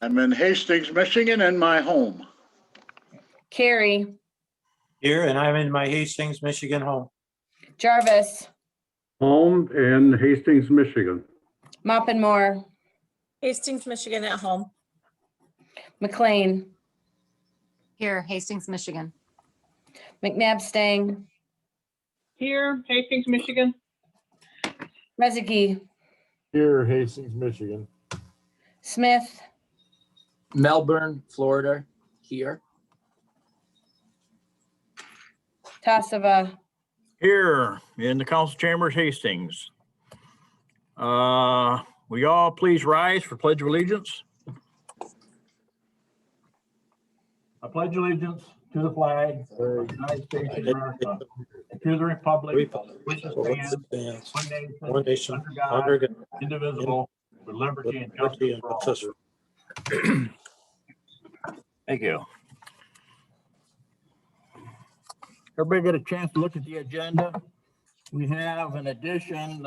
I'm in Hastings, Michigan, in my home. Carrie, Here, and I'm in my Hastings, Michigan home. Jarvis, Home in Hastings, Michigan. Moppenmore, Hastings, Michigan at home. McLean, Here, Hastings, Michigan. McNabb Stang, Here, Hastings, Michigan. Rezegi, Here, Hastings, Michigan. Smith, Melbourne, Florida, here. Tassava, Here in the council chambers, Hastings. Will you all please rise for Pledge of Allegiance? I pledge allegiance to the flag of the United States of America, and to the republic which stands one nation, under God, indivisible, with liberty and justice for all. Thank you. Everybody get a chance to look at the agenda. We have an addition,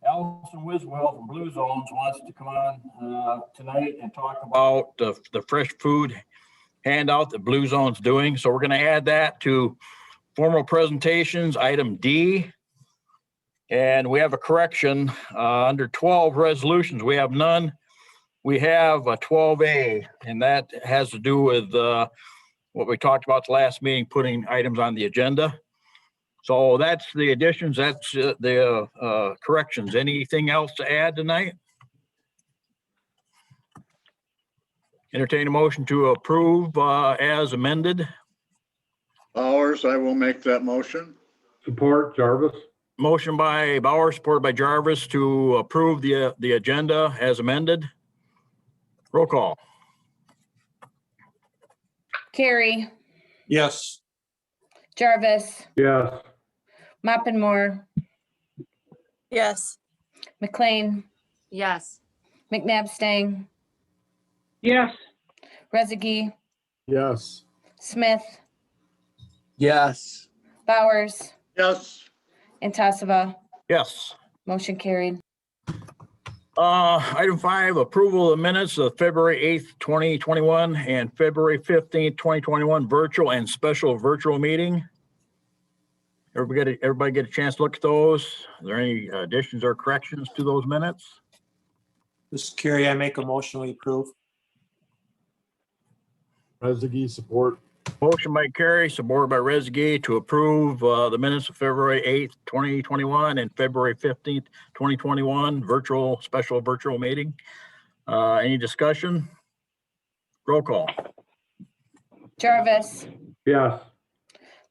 Allison Wiswell from Blue Zones wants to come on tonight and talk about the fresh food handout that Blue Zone's doing. So we're going to add that to formal presentations, item D. And we have a correction under 12 resolutions. We have none. We have a 12A, and that has to do with what we talked about the last meeting, putting items on the agenda. So that's the additions, that's the corrections. Anything else to add tonight? Entertain a motion to approve as amended. Bowers, I will make that motion. Support Jarvis. Motion by Bauer, supported by Jarvis to approve the agenda as amended. Roll call. Carrie, Yes. Jarvis, Yes. Moppenmore, Yes. McLean, Yes. McNabb Stang, Yes, Rezegi, Yes. Smith, Yes. Bowers, Yes, and Tassava. Yes. Motion carried. Item 5, approval of the minutes of February 8th, 2021 and February 15th, 2021 virtual and special virtual meeting. Everybody get a chance to look at those. Are there any additions or corrections to those minutes? This is Carrie. I make a motion we approve. Rezegi, support. Motion by Carrie, supported by Rezegi to approve the minutes of February 8th, 2021 and February 15th, 2021 special virtual meeting. Any discussion? Roll call. Jarvis, Yes.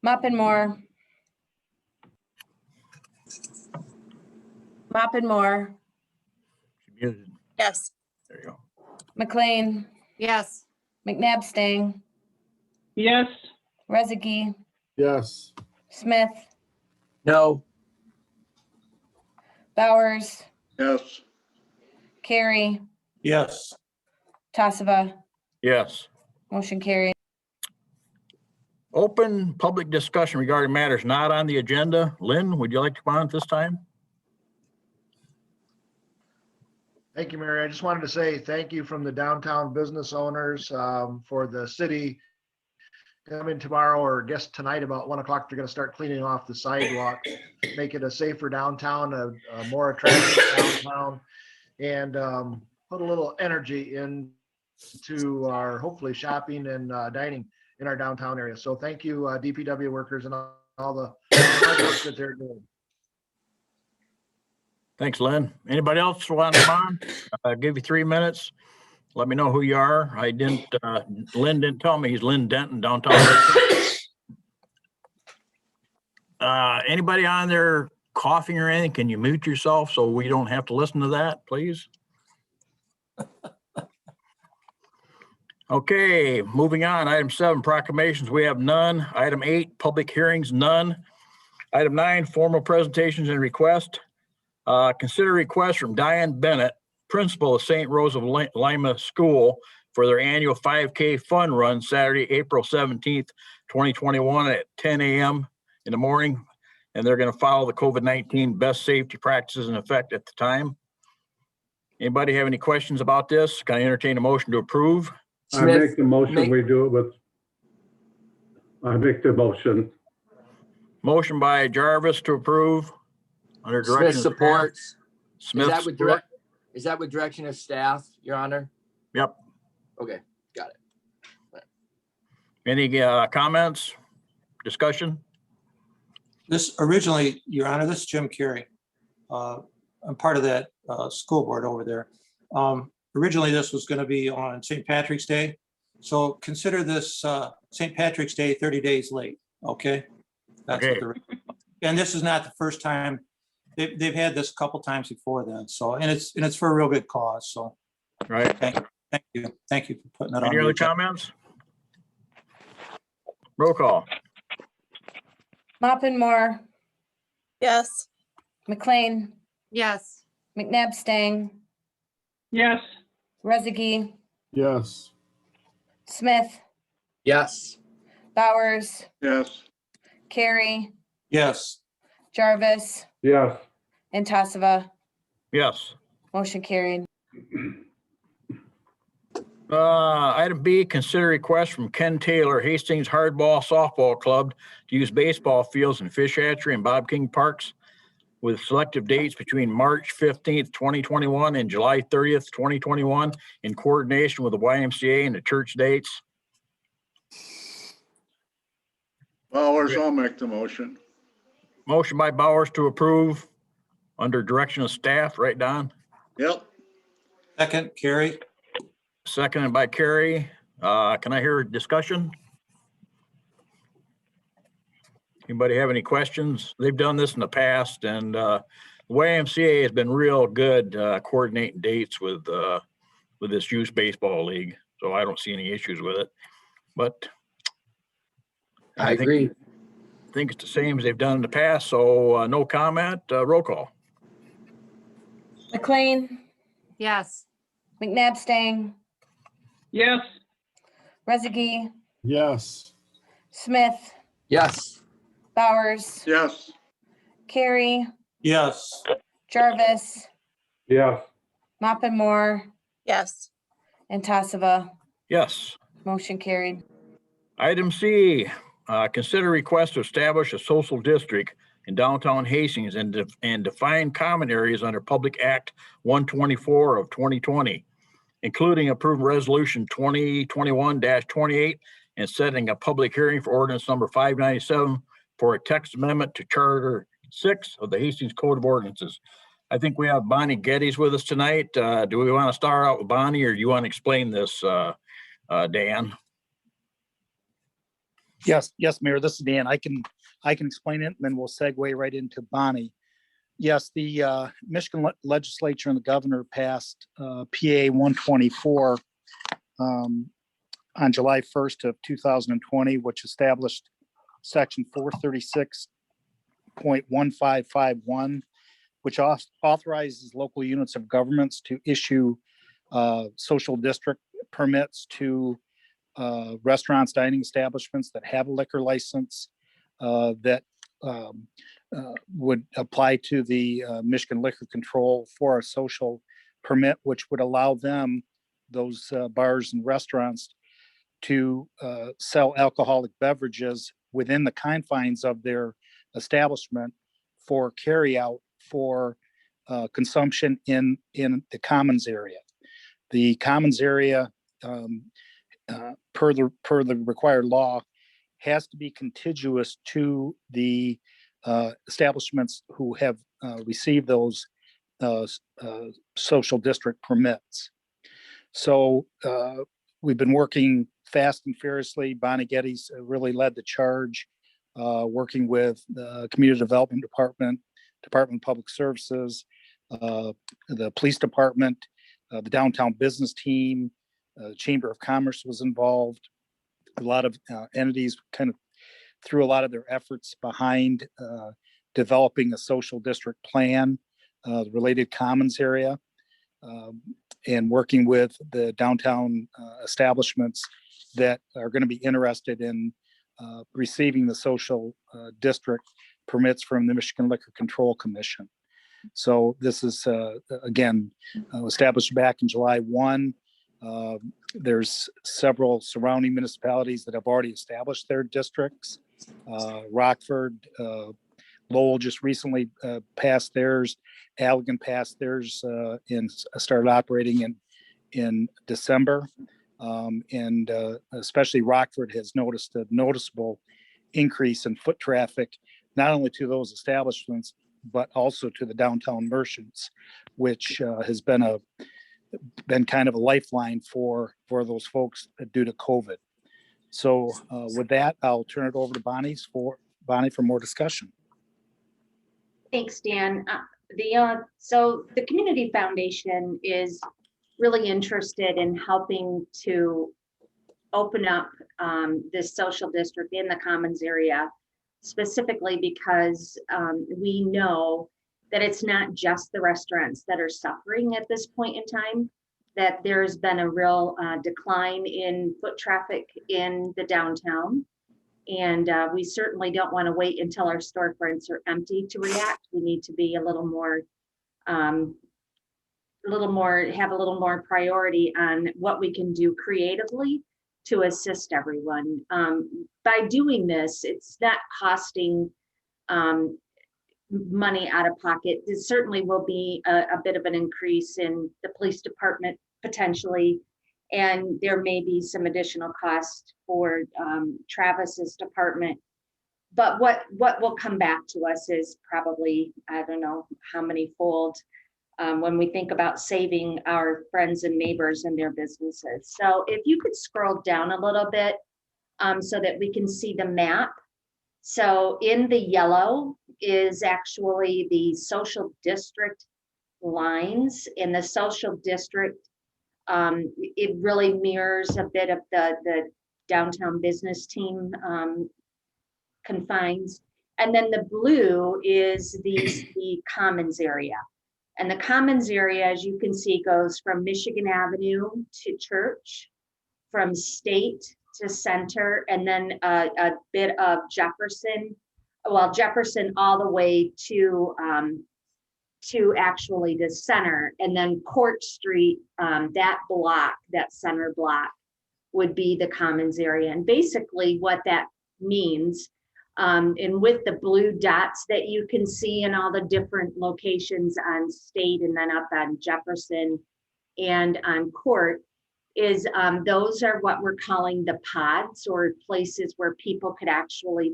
Moppenmore, Moppenmore, Yes. There you go. McLean, Yes. McNabb Stang, yes, Rezegi, Yes. Smith, No. Bowers, yes, Carrie, Yes. Tassava. Yes. Motion carried. Open public discussion regarding matters not on the agenda. Lynn, would you like to come on at this time? Thank you, Mary. I just wanted to say thank you from the downtown business owners for the city coming tomorrow, or I guess tonight about 1 o'clock, they're going to start cleaning off the sidewalks, make it a safer downtown, a more attractive downtown, and put a little energy into our hopefully shopping and dining in our downtown area. So thank you, DPW workers and all the hard work that they're doing. Thanks, Lynn. Anybody else want to come on? I'll give you 3 minutes. Let me know who you are. Lynn didn't tell me he's Lynn Denton, downtown. Anybody on there coughing or anything? Can you mute yourself so we don't have to listen to that, please? Okay, moving on. Item 7, proclamations. We have none. Item 8, public hearings, none. Item 9, formal presentations and request. Consider request from Diane Bennett, principal of St. Rose of Lima School, for their annual 5K fun run Saturday, April 17th, 2021 at 10 a.m. in the morning. And they're going to follow the COVID-19 best safety practices in effect at the time. Anybody have any questions about this? Can I entertain a motion to approve? I Smith, make the motion, make- we do it with. I make the motion. Motion by Jarvis to approve under Smith direction. of staff. supports. Is Smith that with support. direct, is that with direction of staff, Your Honor? Yep. Okay, got it. Any comments, discussion? This originally, Your Honor, this is Jim Carey. I'm part of that school board over there. Originally, this was going to be on St. Patrick's Day. So consider this St. Patrick's Day 30 days late, okay? That's what Okay. and this is not the first time. They've had this a couple times before then. So, and it's for a real good cause. So Right. thank you. Thank you for putting that on. Any the other agenda. comments? Roll call. Moppin-More, Yes. McLean, Yes. McNabb Stang, yes, Rezegi, yes, Smith, Yes. Bowers, yes, Carey, Yes, Jarvis, Yes. and Tassava. Yes. Motion carried. Item B, consider request from Ken Taylor, Hastings Hardball Softball Club to use baseball fields and fish hatchery and Bob King Parks with selective dates between March 15th, 2021 and July 30th, 2021 in coordination with the YMCA and the church dates. Bowers, I'll make the motion. Motion by Bowers to approve under direction of staff, right, Don? Yep, second, Carey. Seconded by Carrie. Can I hear a discussion? Anybody have any questions? They've done this in the past and the YMCA has been real good coordinating dates with this youth baseball league. So I don't see any issues with it. But I agree. I think it's the same as they've done in the past. So no comment, roll call. McLean, Yes. McNabb Stang, yes, Rezegi, yes, Smith, Yes. Bowers, yes, Carey, Yes, Jarvis, Yes. Moppin-More, Yes. and Tassava. Yes. Motion carried. Item C, consider request to establish a social district in downtown Hastings and define common areas under Public Act 124 of 2020, including approved resolution 2021-28 and setting a public hearing for ordinance number 597 for a text amendment to Charter 6 of the Hastings Code of Ordinances. I think we have Bonnie Geddes with us tonight. Do we want to start out with Bonnie or do you want to explain this, Dan? Yes, Mayor, this is Dan. I can explain it and then we'll segue right into Bonnie. Yes, the Michigan legislature and the governor passed PA 124 on July 1st of 2020, which established section 436.1551, which authorizes local units of governments to issue social district permits to restaurants, dining establishments that have a liquor license that would apply to the Michigan Liquor Control for a social permit, which would allow them, those bars and restaurants, to sell alcoholic beverages within the confines of their establishment for carryout for consumption in the commons area. The commons area, per the required law, has to be contiguous to the establishments who have received those social district permits. So we've been working fast and furiously. Bonnie Geddes really led the charge, working with the Community Development Department, Department of Public Services, the Police Department, the Downtown Business Team, Chamber of Commerce was involved. A lot of entities kind of threw a lot of their efforts behind developing a social district plan, the related commons area, and working with the downtown establishments that are going to be interested in receiving the social district permits from the Michigan Liquor Control Commission. So this is, again, established back in July 1. There's several surrounding municipalities that have already established their districts. Rockford, Lowell just recently passed theirs. Allegan passed theirs and started operating in December. And especially Rockford has noticed a noticeable increase in foot traffic, not only to those establishments, but also to the downtown merchants, which has been kind of a lifeline for those folks due to COVID. So with that, I'll turn it over to Bonnie for more discussion. Thanks, Dan. So the Community Foundation is really interested in helping to open up this social district in the Commons area, specifically because we know that it's not just the restaurants that are suffering at this point in time, that there's been a real decline in foot traffic in the downtown. And we certainly don't want to wait until our storefronts are empty to react. We need to be have a little more priority on what we can do creatively to assist everyone. By doing this, it's not costing money out of pocket. There certainly will be a bit of an increase in the police department potentially, and there may be some additional cost for Travis's department. But what will come back to us is probably, I don't know how many fold, when we think about saving our friends and neighbors and their businesses. So if you could scroll down a little bit so that we can see the map. So in the yellow is actually the social district lines. In the social district, it really mirrors a bit of the downtown business team confines. And then the blue is the commons area. And the commons area, as you can see, goes from Michigan Avenue to Church, from State to Center, and then a bit of Jefferson. Well, Jefferson all the way to actually the center, and then Court Street, that block, that center block, would be the commons area. And basically what that means, and with the blue dots that you can see in all the different locations on State and then up on Jefferson and on Court, is those are what we're calling the pods, or places where people could actually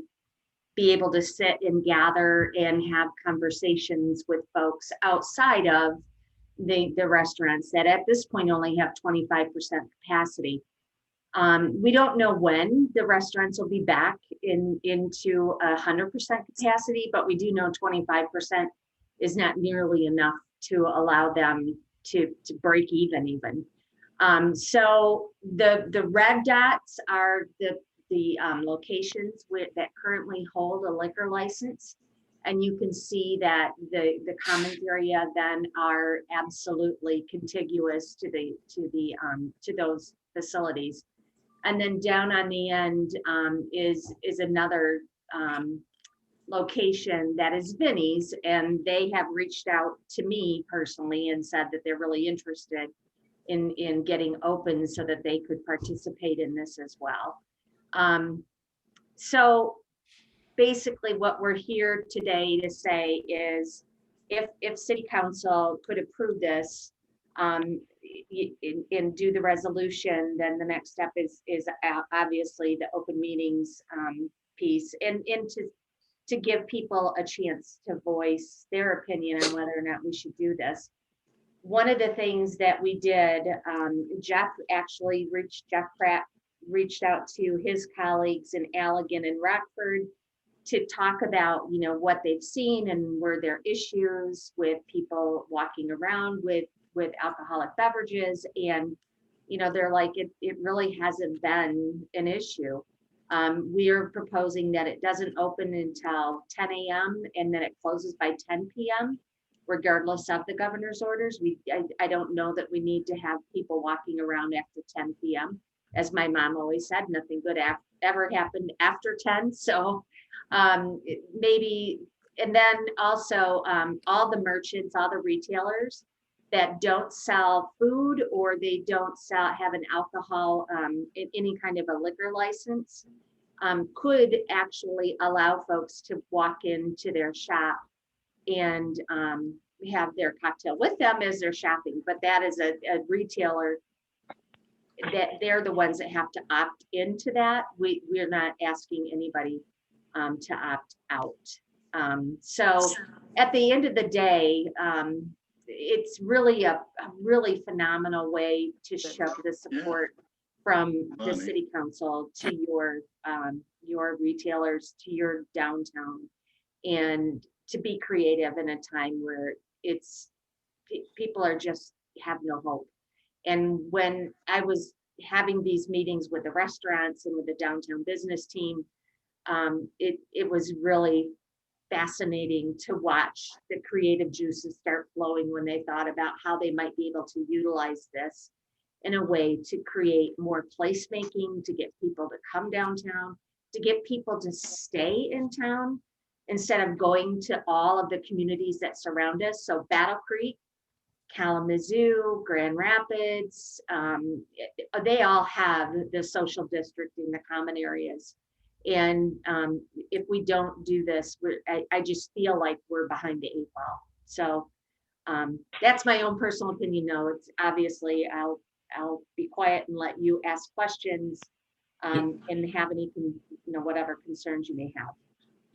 be able to sit and gather and have conversations with folks outside of the restaurants that at this point only have 25% capacity. We don't know when the restaurants will be back into 100% capacity, but we do know 25% is not nearly enough to allow them to break even. So the red dots are the locations that currently hold a liquor license, and you can see that the commons area then are absolutely contiguous to those facilities. And then down on the end is another location that is Vinnie's, and they have reached out to me personally and said that they're really interested in getting open so that they could participate in this as well. So basically what we're here today to say is if City Council could approve this and do the resolution, then the next step is obviously the open meetings piece, and to give people a chance to voice their opinion on whether or not we should do this. One of the things that we did, Jeff Pratt reached out to his colleagues in Allegan and Rockford to talk about, what they've seen and were there issues with people walking around with alcoholic beverages. And, they're like, it really hasn't been an issue. We are proposing that it doesn't open until 10 a.m. and then it closes by 10 p.m. regardless of the governor's orders. I don't know that we need to have people walking around after 10 p.m. As my mom always said, nothing good ever happened after 10. So maybe And then also, all the merchants, all the retailers that don't sell food or they don't have an alcohol, any kind of a liquor license, could actually allow folks to walk into their shop and have their cocktail with them as they're shopping. But that is a retailer that they're the ones that have to opt into that. We're not asking anybody to opt out. So at the end of the day, it's really a really phenomenal way to show the support from the Money. city council to your retailers, to your downtown, and to be creative in a time where people are just have no hope. And when I was having these meetings with the restaurants and with the downtown business team, it was really fascinating to watch the creative juices start flowing when they thought about how they might be able to utilize this in a way to create more placemaking, to get people to come downtown, to get people to stay in town instead of going to all of the communities that surround us. So Battle Creek, Kalamazoo, Grand Rapids, they all have the social district in the common areas. And if we don't do this, I just feel like we're behind the 8 ball. So that's my own personal opinion. No, it's obviously I'll be quiet and let you ask questions and have any, whatever concerns you may have.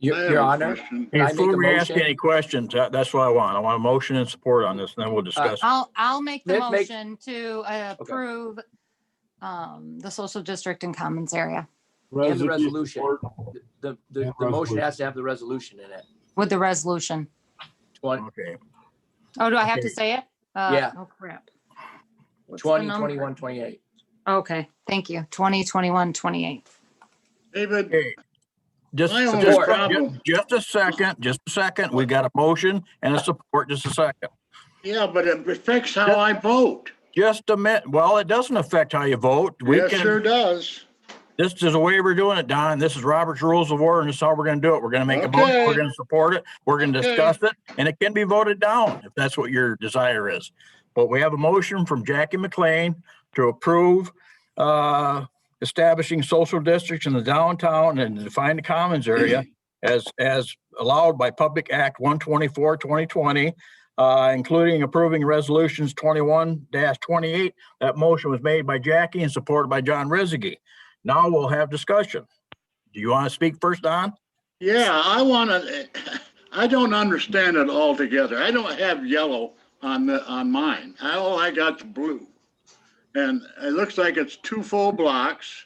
I have Your a Honor, question. can I make Before a we ask motion? any questions, that's what I want. I want a motion and support on this, and then we'll discuss. I'll make the Make- motion to approve the social district and commons area And the Resolution resolution. support. The And motion resolution. has to have the resolution in it. with the resolution. Okay. Oh, do I have Okay. to say it? Yeah. Oh, crap. What's the 20, number? 21, 28. Okay, thank you. 2021, 28. David, Okay. Just, My only just, problem- just a second. We got a motion and a support. Just a second. yeah, but it affects how I vote. Just a minute. Well, it doesn't affect how you vote. Yes, sure does. This is the way we're doing it, Don. This is Robert's Rules of Order, and this is how we're gonna do it. We're gonna make a motion, Okay. we're gonna support it, we're gonna Okay. discuss it, and it can be voted down if that's what your desire is. But we have a motion from Jackie McLean to approve establishing social districts in the downtown and define the commons area as allowed by Public Act 124, 2020, including approving resolutions 21-28. That motion was made by Jackie and supported by John Rezegi. Now we'll have discussion. Do you want to speak first, Don? Yeah, I don't understand it altogether. I don't have yellow on mine. All I got's blue. And it looks like it's 2 full blocks.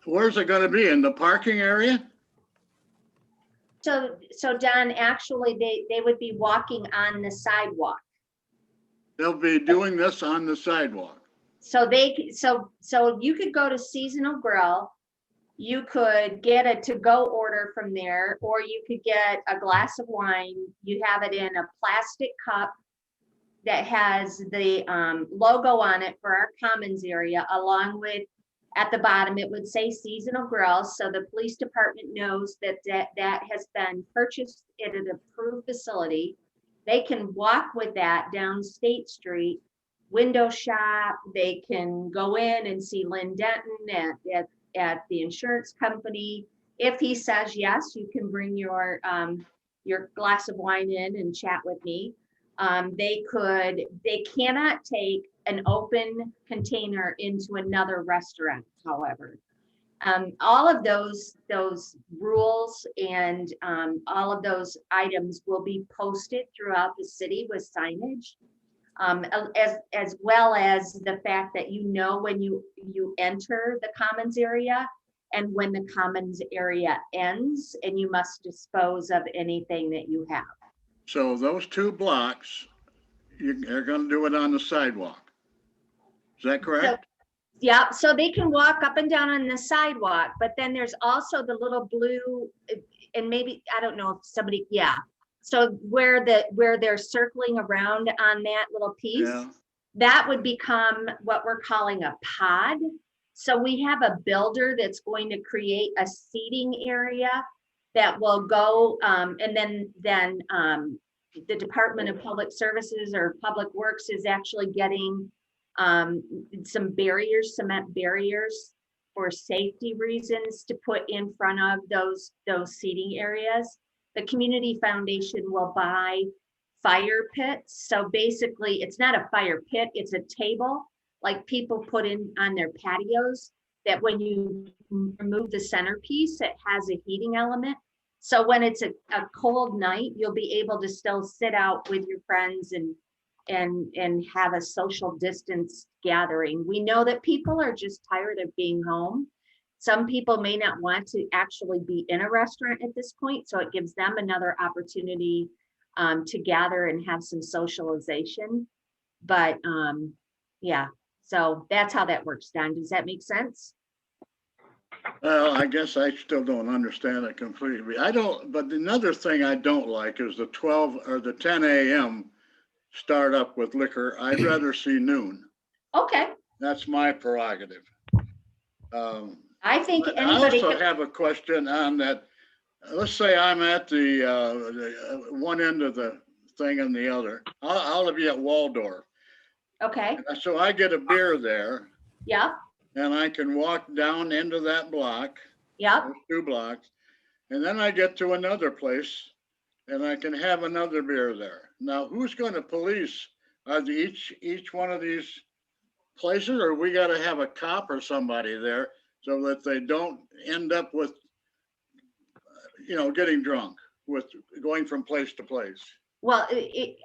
Where's it gonna be? In the parking area? So Don, actually, they would be walking on the sidewalk. They'll be doing this on the sidewalk. So you could go to Seasonal Grill, you could get a to-go order from there, or you could get a glass of wine. You have it in a plastic cup that has the logo on it for our commons area, along with, at the bottom, it would say Seasonal Grill. So the police department knows that has been purchased at an approved facility. They can walk with that down State Street, window shop. They can go in and see Lynn Denton at the insurance company. If he says yes, you can bring your glass of wine in and chat with me. They cannot take an open container into another restaurant, however. All of those rules and all of those items will be posted throughout the city with signage, as well as the fact that when you enter the commons area and when the commons area ends, and you must dispose of anything that you have. So those 2 blocks, you're gonna do it on the sidewalk. Is that correct? Yeah, so they can walk up and down on the sidewalk, but then there's also the little blue, and maybe, I don't know if somebody, So where they're circling around on that little piece, Yeah. that would become what we're calling a pod. So we have a builder that's going to create a seating area that will go, and then the Department of Public Services or Public Works is actually getting some barriers, cement barriers for safety reasons to put in front of those seating areas. The Community Foundation will buy fire pits. So basically, it's not a fire pit, it's a table like people put in on their patios that when you remove the centerpiece, it has a heating element. So when it's a cold night, you'll be able to still sit out with your friends and have a social distance gathering. We know that people are just tired of being home. Some people may not want to actually be in a restaurant at this point, so it gives them another opportunity to gather and have some socialization. But yeah, so that's how that works, Don. Does that make sense? Well, I guess I still don't understand it completely. But another thing I don't like is the 12 or the 10 a.m. start up with liquor. I'd rather see noon. Okay. That's my prerogative. I think But anybody I also could, have a question on that. Let's say I'm at the one end of the thing and the other. I'll be at Waldorf. okay, So I get a beer there yep, and I can walk down into that block, yep, those 2 blocks, and then I get to another place and I can have another beer there. Now, who's going to police each one of these places, or we got to have a cop or somebody there so that they don't end up with, getting drunk with going from place to place? well,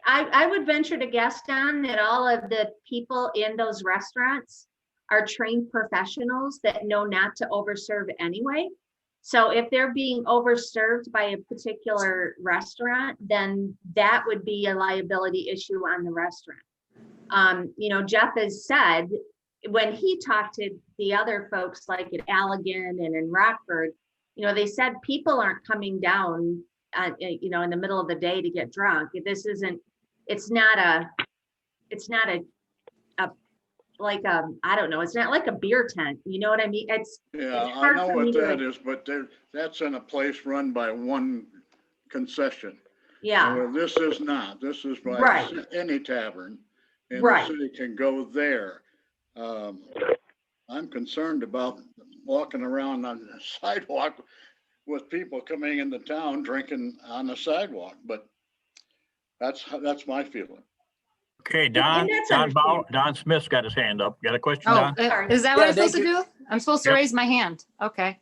I would venture to guess, Don, that all of the people in those restaurants are trained professionals that know not to overserve anyway. So if they're being overserved by a particular restaurant, then that would be a liability issue on the restaurant. Jeff has said, when he talked to the other folks like at Allegan and in Rockford, they said people aren't coming down in the middle of the day to get drunk. It's not like a beer tent. You know what I mean? Yeah, it's I hard know for me what to, that is, but that's in a place run by one concession. yeah, Well, this is not. This is by Right. any tavern, and Right. the city can go there. I'm concerned about walking around on the sidewalk with people coming into town drinking on the sidewalk, but that's my feeling. Okay, Don, that's Don Smith's got his hand up. Got a question, Oh, Don? is that what Yeah, I'm supposed to thank do? I'm supposed to Yep. raise my hand. Okay.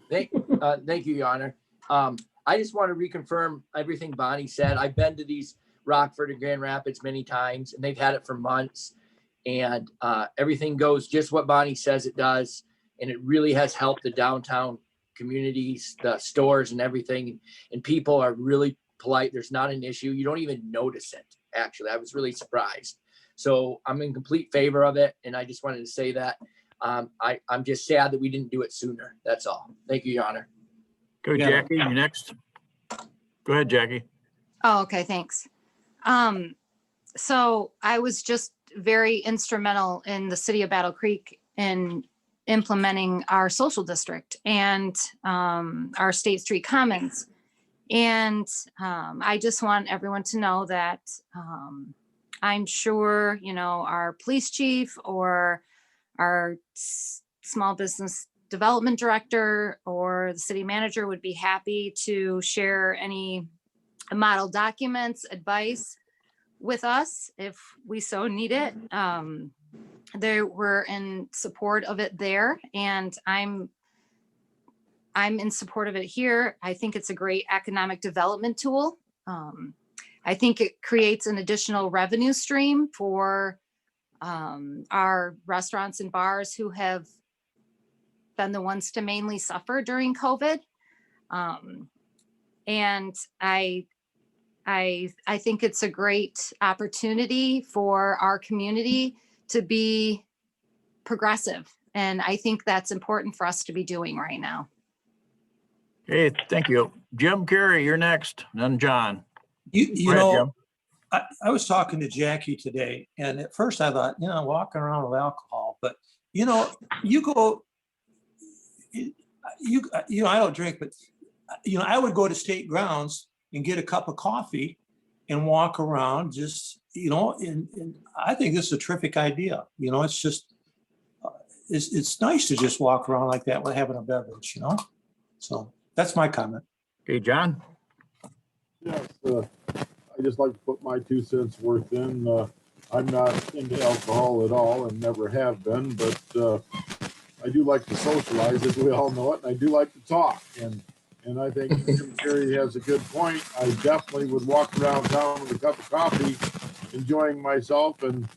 Thank you, Your Honor. I just want to reconfirm everything Bonnie said. I've been to these Rockford and Grand Rapids many times, and they've had it for months. And everything goes just what Bonnie says it does. And it really has helped the downtown communities, the stores and everything. And people are really polite. There's not an issue. You don't even notice it, actually. I was really surprised. So I'm in complete favor of it. And I just wanted to say that I'm just sad that we didn't do it sooner. That's all. Thank you, Your Honor. Good, Yeah. Jackie, you next. Go ahead, Jackie. Oh, okay, thanks. So I was just very instrumental in the city of Battle Creek in implementing our social district and our State Street Commons. And I just want everyone to know that I'm sure, our police chief or our small business development director or the city manager would be happy to share any model documents, advice with us if we so need it. They were in support of it there, and I'm in support of it here. I think it's a great economic development tool. I think it creates an additional revenue stream for our restaurants and bars who have been the ones to mainly suffer during COVID. And I think it's a great opportunity for our community to be progressive. And I think that's important for us to be doing right now. Okay, thank you. Jim Carrey, you're next, then John. You Go ahead, know, Jim. I was talking to Jackie today, and at first I thought, walking around with alcohol, but you go, I don't drink, but I would go to state grounds and get a cup of coffee and walk around just, and I think this is a terrific idea. It's just, it's nice to just walk around like that with having a beverage, So that's my comment. Okay, John? Yes, I just like to put my 2 cents worth in. I'm not into alcohol at all and never have been, but I do like to socialize, as we all know it, and I do like to talk. And I think Jim Carrey has a good point. I definitely would walk around town with a cup of coffee, enjoying myself and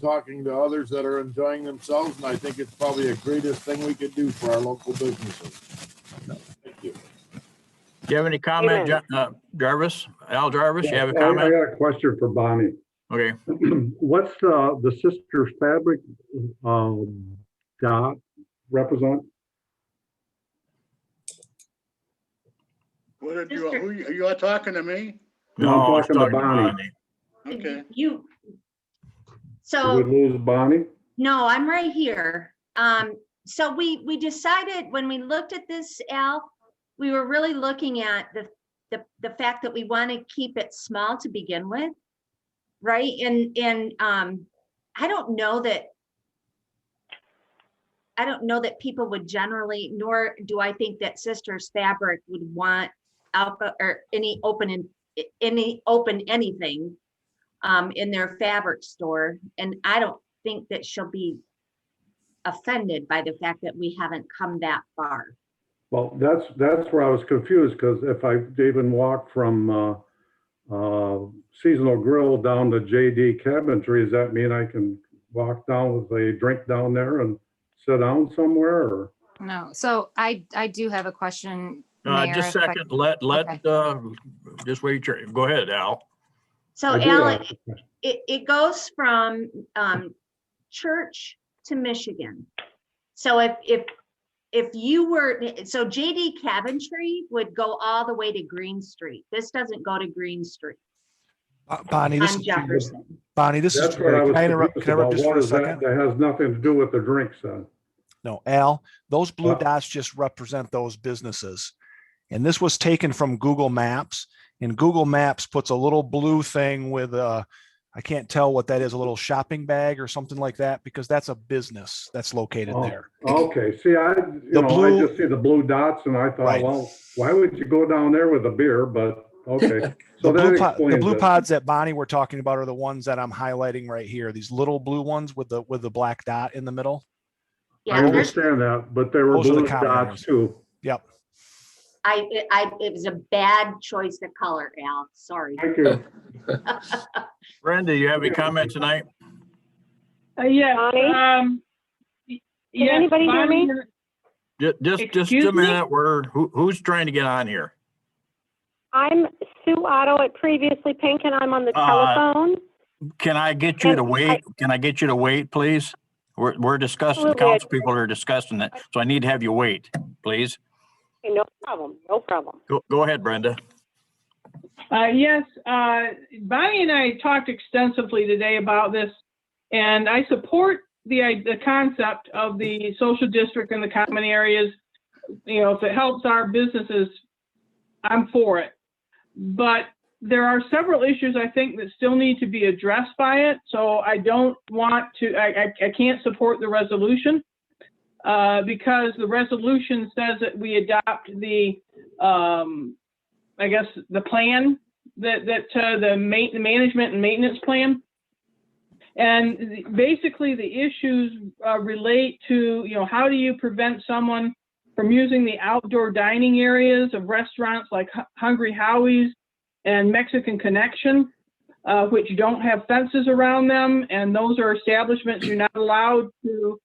talking to others that are enjoying themselves. And I think it's probably the greatest thing we could do for our local businesses. Thank you. Do you have any comment, Jarvis? Al Jarvis, you have a I comment? got a question for Bonnie. Okay. What's the Sisters Fabric dot represent? What did you, you are talking to me? No, I'm I was talking to Bonnie. Okay. You, Did so, we lose Bonnie? no, I'm right here. So we decided when we looked at this, Al, we were really looking at the fact that we want to keep it small to begin with, right? And I don't know that people would generally, nor do I think that Sisters Fabric would want alcohol or any open anything in their fabric store. And I don't think that she'll be offended by the fact that we haven't come that far. Well, that's where I was confused, because if I even walk from Seasonal Grill down to JD Cabinetry, does that mean I can walk down with a drink down there and sit down somewhere, or? No, so I do have a question. Mayor, Just if a I- second, let, just wait, go ahead, Al. So I do Al, have a question. it goes from Church to Michigan. So if you were, so JD Cabinetry would go all the way to Green Street. This doesn't go to Green Street Bonnie, this on is Jefferson. Bonnie, this is That's what I Jerry. was Can I interrupt, confused can I interrupt about. just for What a is that? second? That has nothing to do with the drinks then. No, Al, those blue dots just represent those businesses. And this was taken from Google Maps, and Google Maps puts a little blue thing with I can't tell what that is, a little shopping bag or something like that, because that's a business that's located Oh, there. okay, see, I blue- just see the blue dots and I thought, Right. well, why would you go down there with a beer? But, okay. So that The explains blue it. pods that Bonnie we're talking about are the ones that I'm highlighting right here. These little blue ones with the black dot in the middle. I Yeah, there's, understand that, but there were Those are the blue common dots areas. too. Yep. it was a bad choice of color, Al, sorry. Thank you. Brenda, you have any comment tonight? Yes. Bonnie? Yes, anybody hear Bonnie, me? Just Excuse a me? minute, who's trying to get on here? I'm Sue Otto at Previously Pink, and I'm on the telephone. Can I get you to And wait? Can I get you to wait, please? We're discussing, Absolutely. council people are discussing it, so I need to have you wait, please. Okay, no problem, no problem. Go ahead, Brenda. Yes, Bonnie and I talked extensively today about this, and I support the concept of the social district and the common areas. If it helps our businesses, I'm for it. But there are several issues I think that still need to be addressed by it. So I don't want to, I can't support the resolution because the resolution says that we adopt the, I guess, the plan the management and maintenance plan. And basically the issues relate to, how do you prevent someone from using the outdoor dining areas of restaurants like Hungry Howie's and Mexican Connection, which don't have fences around them. And those are establishments you're not allowed to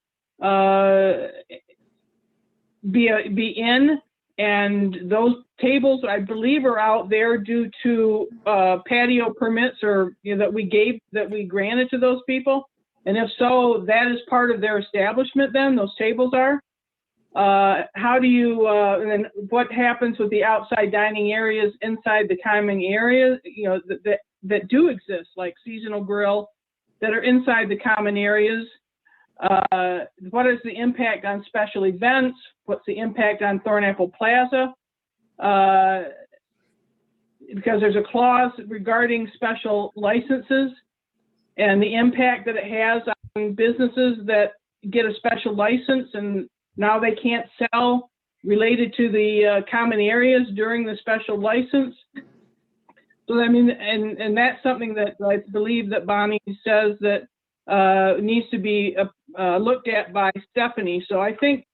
be in. And those tables, I believe, are out there due to patio permits or that we granted to those people. And if so, that is part of their establishment then, those tables are. How do you, and then what happens with the outside dining areas inside the common areas, that do exist, like Seasonal Grill, that are inside the common areas? What is the impact on special events? What's the impact on Thornapple Plaza? because there's a clause regarding special licenses and the impact that it has on businesses that get a special license and now they can't sell related to the common areas during the special license. So I mean, and that's something that I believe that Bonnie says that needs to be looked at by Stephanie. So I think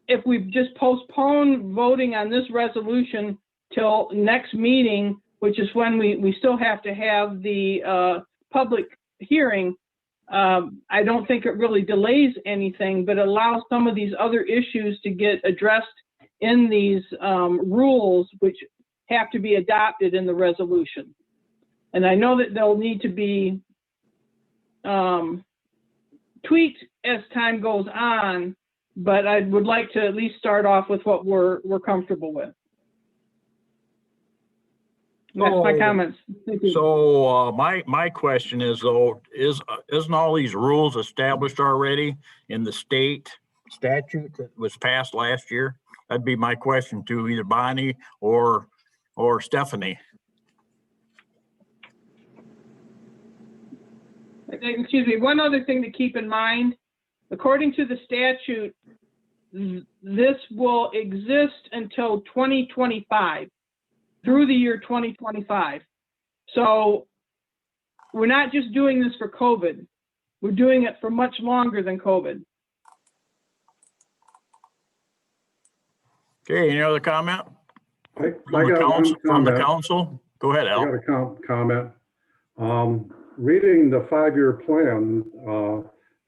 if we just postpone voting on this resolution till next meeting, which is when we still have to have the public hearing, I don't think it really delays anything, but allows some of these other issues to get addressed in these rules, which have to be adopted in the resolution. And I know that they'll need to be tweaked as time goes on, but I would like to at least start off with what we're comfortable with. That's my comments. Thank you. So my question is though, isn't all these rules established already in the state statute that was passed last year? That'd be my question to either Bonnie or Stephanie. Excuse me, one other thing to keep in mind, according to the statute, this will exist until 2025, through the year 2025. So we're not just doing this for COVID, we're doing it for much longer than COVID. Okay, any other comment? I got one From the comment. council? Go ahead, I Al. got a comment. Reading the 5-year plan,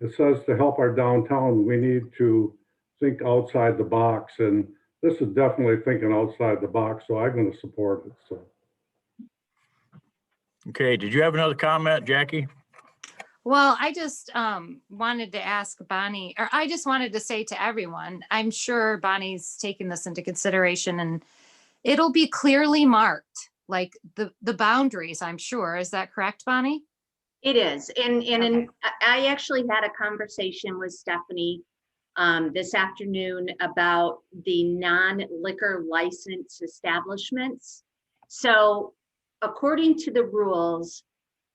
it says to help our downtown, we need to think outside the box. And this is definitely thinking outside the box, so I'm going to support it. So. Okay, did you have another comment, Jackie? Well, I just wanted to ask Bonnie, or I just wanted to say to everyone, I'm sure Bonnie's taken this into consideration and it'll be clearly marked, like the boundaries, I'm sure. Is that correct, Bonnie? It is. And Okay. I actually had a conversation with Stephanie this afternoon about the non-liquor license establishments. So according to the rules,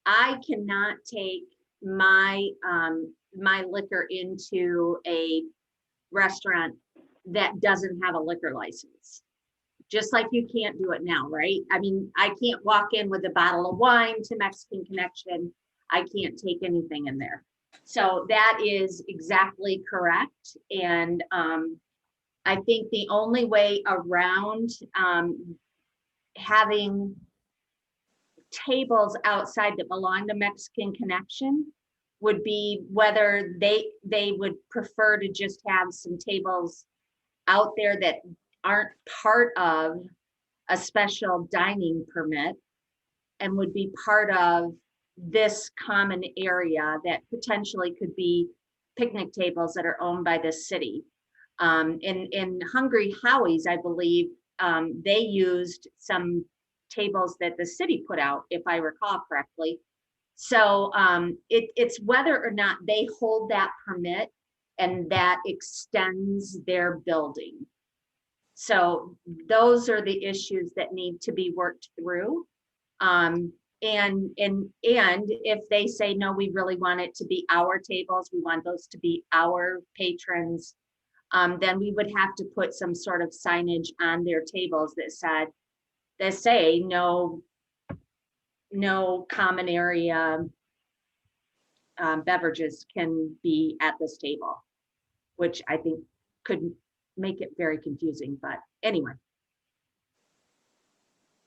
I cannot take my my liquor into a restaurant that doesn't have a liquor license. Just like you can't do it now, right? I mean, I can't walk in with a bottle of wine to Mexican Connection. I can't take anything in there. So that is exactly correct. And I think the only way around having tables outside that belong to Mexican Connection would be whether they would prefer to just have some tables out there that aren't part of a special dining permit and would be part of this common area that potentially could be picnic tables that are owned by the city. In Hungry Howie's, I believe they used some tables that the city put out, if I recall correctly. So it's whether or not they hold that permit and that extends their building. So those are the issues that need to be worked through. And if they say, no, we really want it to be our tables, we want those to be our patrons, then we would have to put some sort of signage on their tables that say no common area beverages can be at this table, which I think could make it very confusing, but anyway.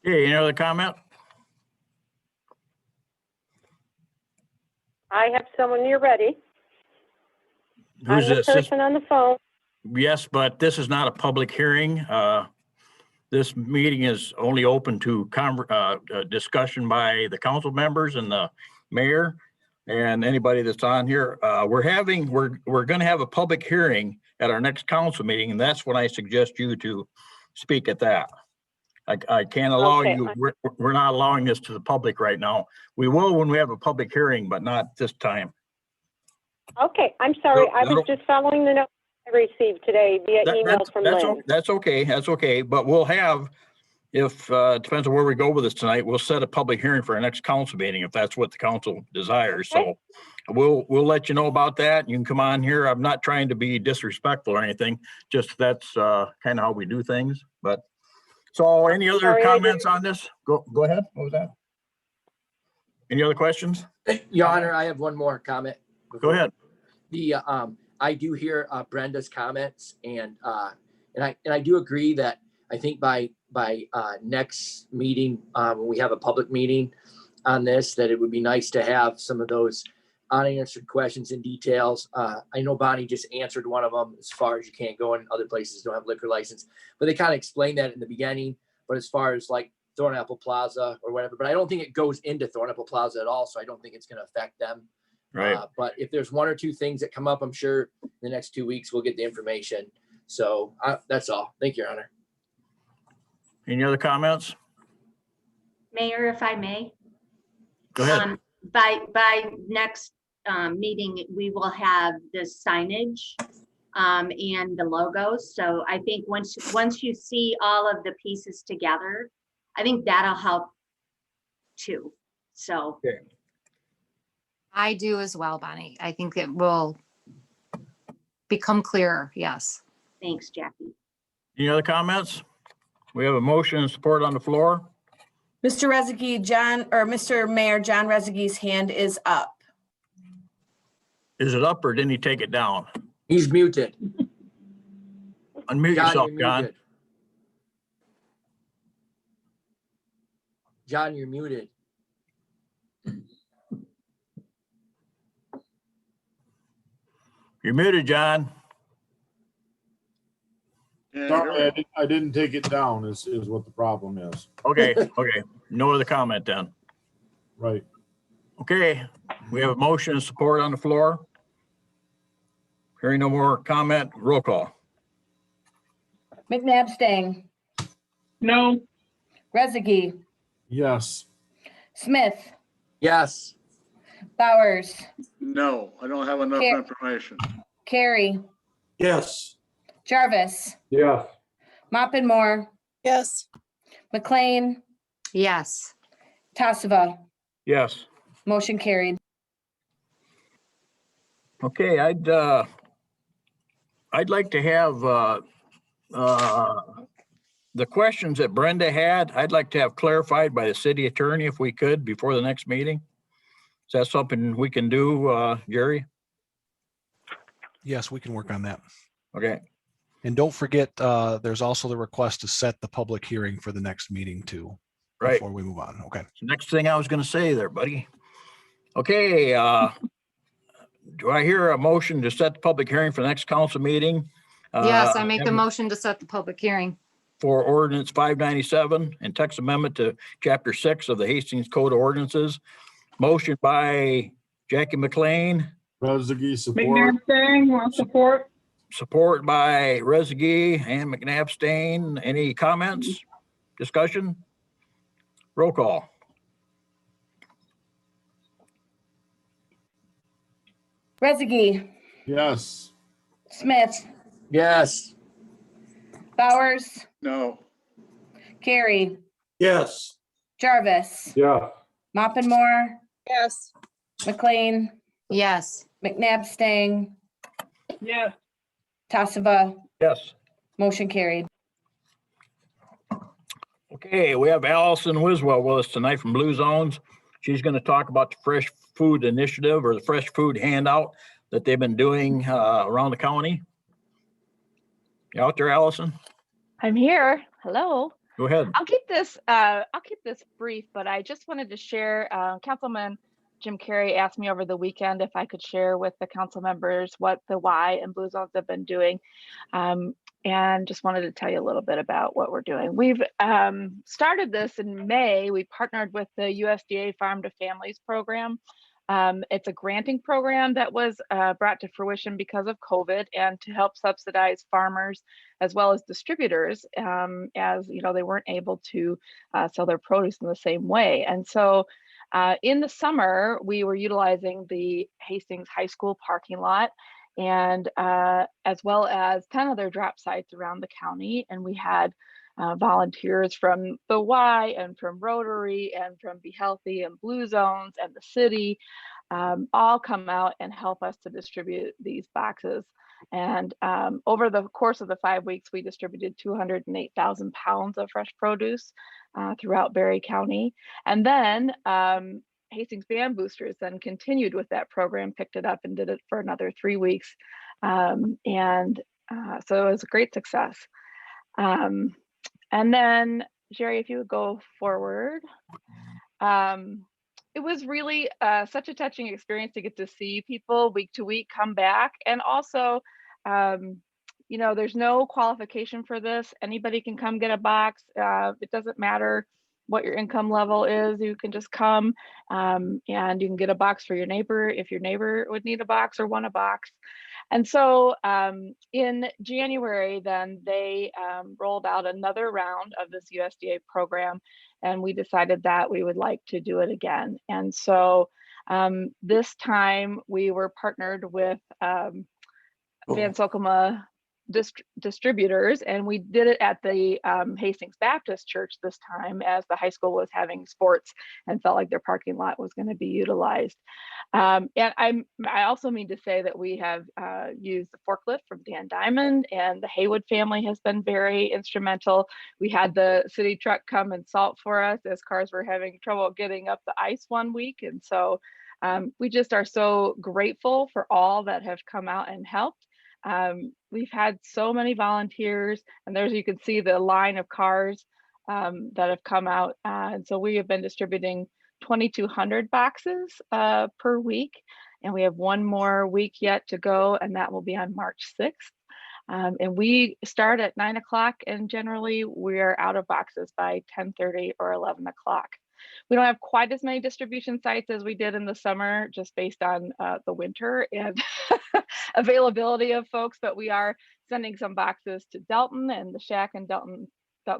Okay, any other comment? I have someone, you're ready. I'm Who's the this? person on the phone. Yes, but this is not a public hearing. This meeting is only open to discussion by the council members and the mayor and anybody that's on here. We're going to have a public hearing at our next council meeting, and that's when I suggest you to speak at that. I can't allow Okay. you, we're not allowing this to the public right now. We will when we have a public hearing, but not this time. Okay, I'm sorry. No, I was no. just following the note I received today via email from Lynn. That's okay. That's okay. But we'll have, if, it depends on where we go with this tonight, we'll set a public hearing for our next council meeting if that's what the council desires. So we'll let you know about that. You can come on here. I'm not trying to be disrespectful or anything. Just that's kind of how we do things. But so any other Sorry, comments on this? Go ahead. What was that? Any other questions? Your Honor, I have one more comment. Go ahead. The, I do hear Brenda's comments and I do agree that I think by next meeting, when we have a public meeting on this, that it would be nice to have some of those unanswered questions and details. I know Bonnie just answered one of them as far as you can't go in other places don't have liquor license, but they kind of explained that in the beginning. But as far as like Thornapple Plaza or whatever, but I don't think it goes into Thornapple Plaza at all. So I don't think it's going to affect them. Right. But if there's one or two things that come up, I'm sure in the next 2 weeks, we'll get the information. So that's all. Thank you, Your Honor. Any other comments? Mayor, if I may. Go ahead. By next meeting, we will have the signage and the logos. So I think once you see all of the pieces together, I think that'll help too. So. Okay. I do as well, Bonnie. I think it will become clearer. Yes. Thanks, Jackie. Any other comments? We have a motion and support on the floor. Mr. Rezegi, Mr. Mayor, John Rezegi's hand is up. Is it up or didn't he take it down? He's muted. Unmute John, yourself, you're John. muted. John, you're muted. You're muted, John. Sorry, I didn't take it down is what the problem is. Okay, okay. No other comment then. Right. Okay, we have a motion and support on the floor. Hearing no more comment, roll call. McNabb Stang, No. Rezegi, Yes. Smith, Yes. Bowers, No, I don't have enough Here. information. Carey, Yes. Jarvis, Yes. Moppin-More, Yes. McLean, Yes. Tassava. Yes. Motion carried. Okay, I'd like to have the questions that Brenda had, I'd like to have clarified by the city attorney if we could before the next meeting. Is that something we can do, Jerry? Yes, we can work on that. Okay. And don't forget, there's also the request to set the public hearing for the next meeting too. Right. Before we move on. Okay. Next thing I was gonna say there, buddy. Okay, do I hear a motion to set the public hearing for the next council meeting? Yes, I make the motion to set the public hearing. For ordinance 597 and text amendment to chapter 6 of the Hastings Code of Ordinances. Motion by Jackie McLean. Rezegi support. McNabb Stang, want support? Support by Rezegi and McNabb Stain. Any comments, discussion? Roll call. Rezegi, Yes. Smith, Yes. Bowers, No, Carey, Yes. Jarvis, Yes. Moppin-More, Yes. McLean, Yes. McNabb Stang, Yes. Tassava. Yes. Motion carried. Okay, we have Allison Wiswell with us tonight from Blue Zones. She's going to talk about the Fresh Food Initiative or the Fresh Food Handout that they've been doing around the county. You out there, Allison? I'm here. Hello. Go ahead. I'll keep this brief, but I just wanted to share, Councilman Jim Carey asked me over the weekend if I could share with the council members what the Y and Blue Zones have been doing. And just wanted to tell you a little bit about what we're doing. We've started this in May. We partnered with the USDA Farm to Families program. It's a granting program that was brought to fruition because of COVID and to help subsidize farmers as well as distributors, as you know, they weren't able to sell their produce in the same way. And so in the summer, we were utilizing the Hastings High School parking lot. and as well as 10 other drop sites around the county. And we had volunteers from the Y and from Rotary and from Be Healthy and Blue Zones and the city all come out and help us to distribute these boxes. And over the course of the 5 weeks, we distributed 208,000 pounds of fresh produce throughout Berry County. And then Hastings Band Boosters then continued with that program, picked it up and did it for another 3 weeks. So it was a great success. And then, Jerry, if you would go forward. It was really such a touching experience to get to see people week to week come back. And also, you know, there's no qualification for this. Anybody can come get a box. It doesn't matter what your income level is. You can just come and you can get a box for your neighbor if your neighbor would need a box or want a box. And so in January, then they rolled out another round of this USDA program, and we decided that we would like to do it again. And so this time we were partnered with Vansokoma distributors, and we did it at the Hastings Baptist Church this time, as the high school was having sports and felt like their parking lot was going to be utilized. And I also mean to say that we have used the forklift from Dan Diamond, and the Haywood family has been very instrumental. We had the city truck come and salt for us as cars were having trouble getting up the ice one week. And so we just are so grateful for all that have come out and helped. We've had so many volunteers, and there's, you can see the line of cars that have come out. And so we have been distributing 2,200 boxes per week, and we have one more week yet to go, and that will be on March 6th. And we start at 9 o'clock, and generally we're out of boxes by 10:30 or 11 o'clock. We don't have quite as many distribution sites as we did in the summer, just based on the winter and availability of folks, but we are sending some boxes to Delton, and the Shack and Delton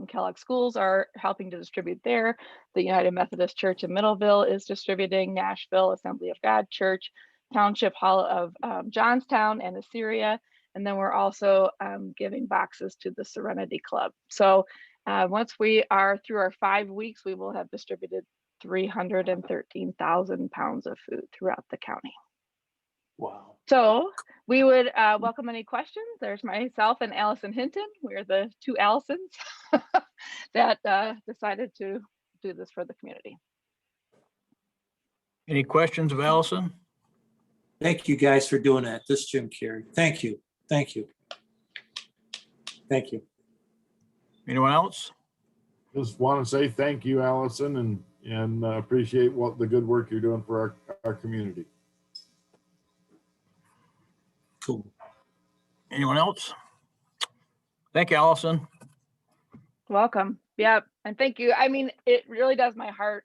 Kellogg schools are helping to distribute there. The United Methodist Church in Middleville is distributing, Nashville Assembly of God Church, Township Hall of Johnstown and Assyria. And then we're also giving boxes to the Serenity Club. So once we are through our 5 weeks, we will have distributed 313,000 pounds of food throughout the county. Wow. So we would welcome any questions. There's myself and Allison Hinton. We're the two Allisons that decided to do this for the community. Any questions of Allison? Thank you guys for doing that. This is Jim Carey. Thank you. Thank you. Thank you. Anyone else? Just want to say thank you, Allison, and appreciate the good work you're doing for our community. Cool. Anyone else? Thank you, Allison. Welcome. Yep. And thank you. I mean, it really does my heart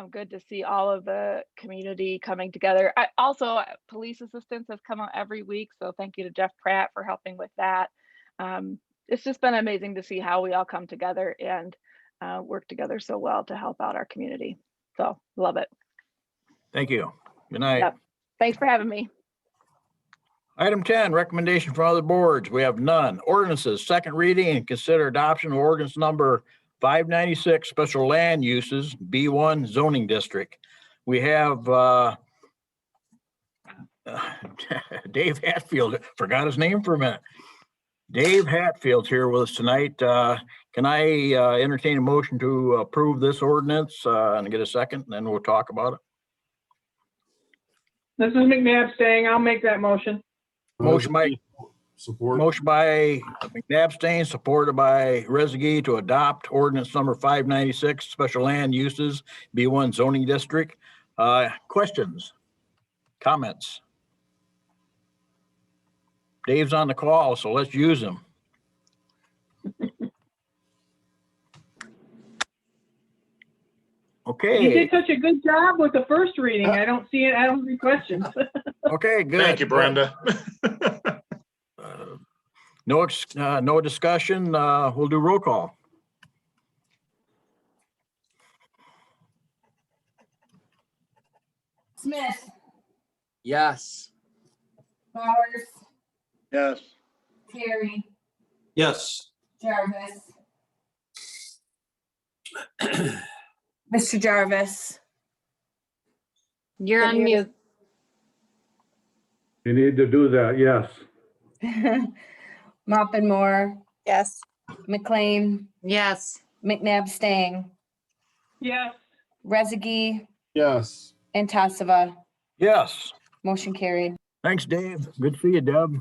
good to see all of the community coming together. Police assistance has come out every week. So thank you to Jeff Pratt for helping with that. It's just been amazing to see how we all come together and work together so well to help out our community. So love it. Thank you. Good night. Yep. Thanks for having me. Item 10, recommendation from other boards. We have none. Ordinances, second reading and consider adoption of ordinance number 596, special land uses, B1 zoning district. We have Dave Hatfield, forgot his name for a minute. Dave Hatfield's here with us tonight. Can I entertain a motion to approve this ordinance and get a second, and then we'll talk about it? This is McNabb staying. I'll make that motion. Motion by McNabb Stain, supported by Rezegi to adopt ordinance number 596, special land uses, B1 zoning district. Questions? Comments? Dave's on the call, so let's use him. Okay. You did such a good job with the first reading. I don't see it. I don't see questions. Okay, good. Thank you, Brenda. No discussion. We'll do roll call. Smith, Yes. Bowers, Yes. Carrie, Yes. Jarvis. Mr. Jarvis. You're on mute. You need to do that, yes. Moppin Yes. McLean, Yes. McNabb Stang, Yes. Rezegi, Yes. and Tassava. Yes. Motion carried. Thanks, Dave. Good to see you, Deb.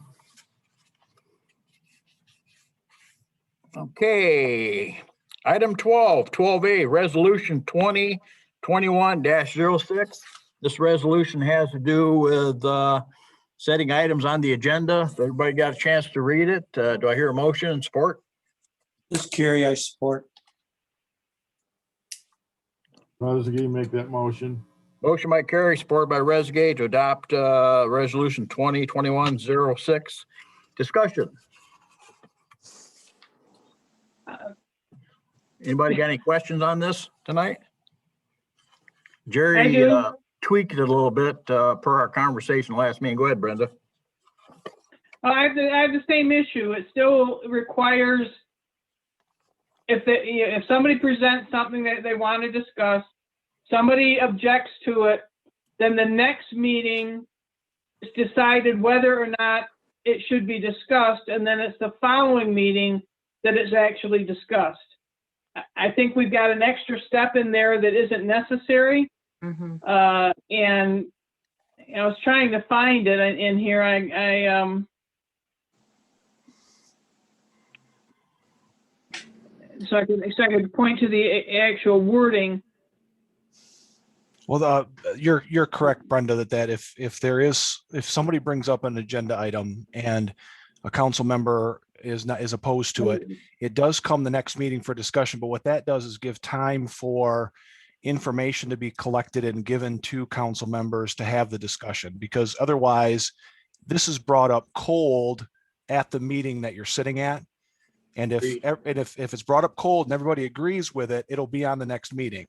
Okay, item 12, 12A, resolution 2021-06. This resolution has to do with setting items on the agenda. If everybody got a chance to read it, do I hear a motion and support? This Carrie, I support. Rezegi, make that motion. Motion by Carrie, supported by Rezegi to adopt resolution 2021-06. Discussion. Anybody got any questions on this tonight? I Jerry do. tweaked it a little bit per our conversation last meeting. Go ahead, Brenda. I have the same issue. It still requires, if somebody presents something that they want to discuss, somebody objects to it, then the next meeting is decided whether or not it should be discussed, and then it's the following meeting that it's actually discussed. I think we've got an extra step in there that isn't necessary. And I was trying to find it in here. So I could point to the actual wording. Well, you're correct, Brenda, that if somebody brings up an agenda item and a council member is opposed to it, it does come the next meeting for discussion. But what that does is give time for information to be collected and given to council members to have the discussion, because otherwise this is brought up cold at the meeting that you're sitting at. And if it's brought up cold and everybody agrees with it, it'll be on the next meeting.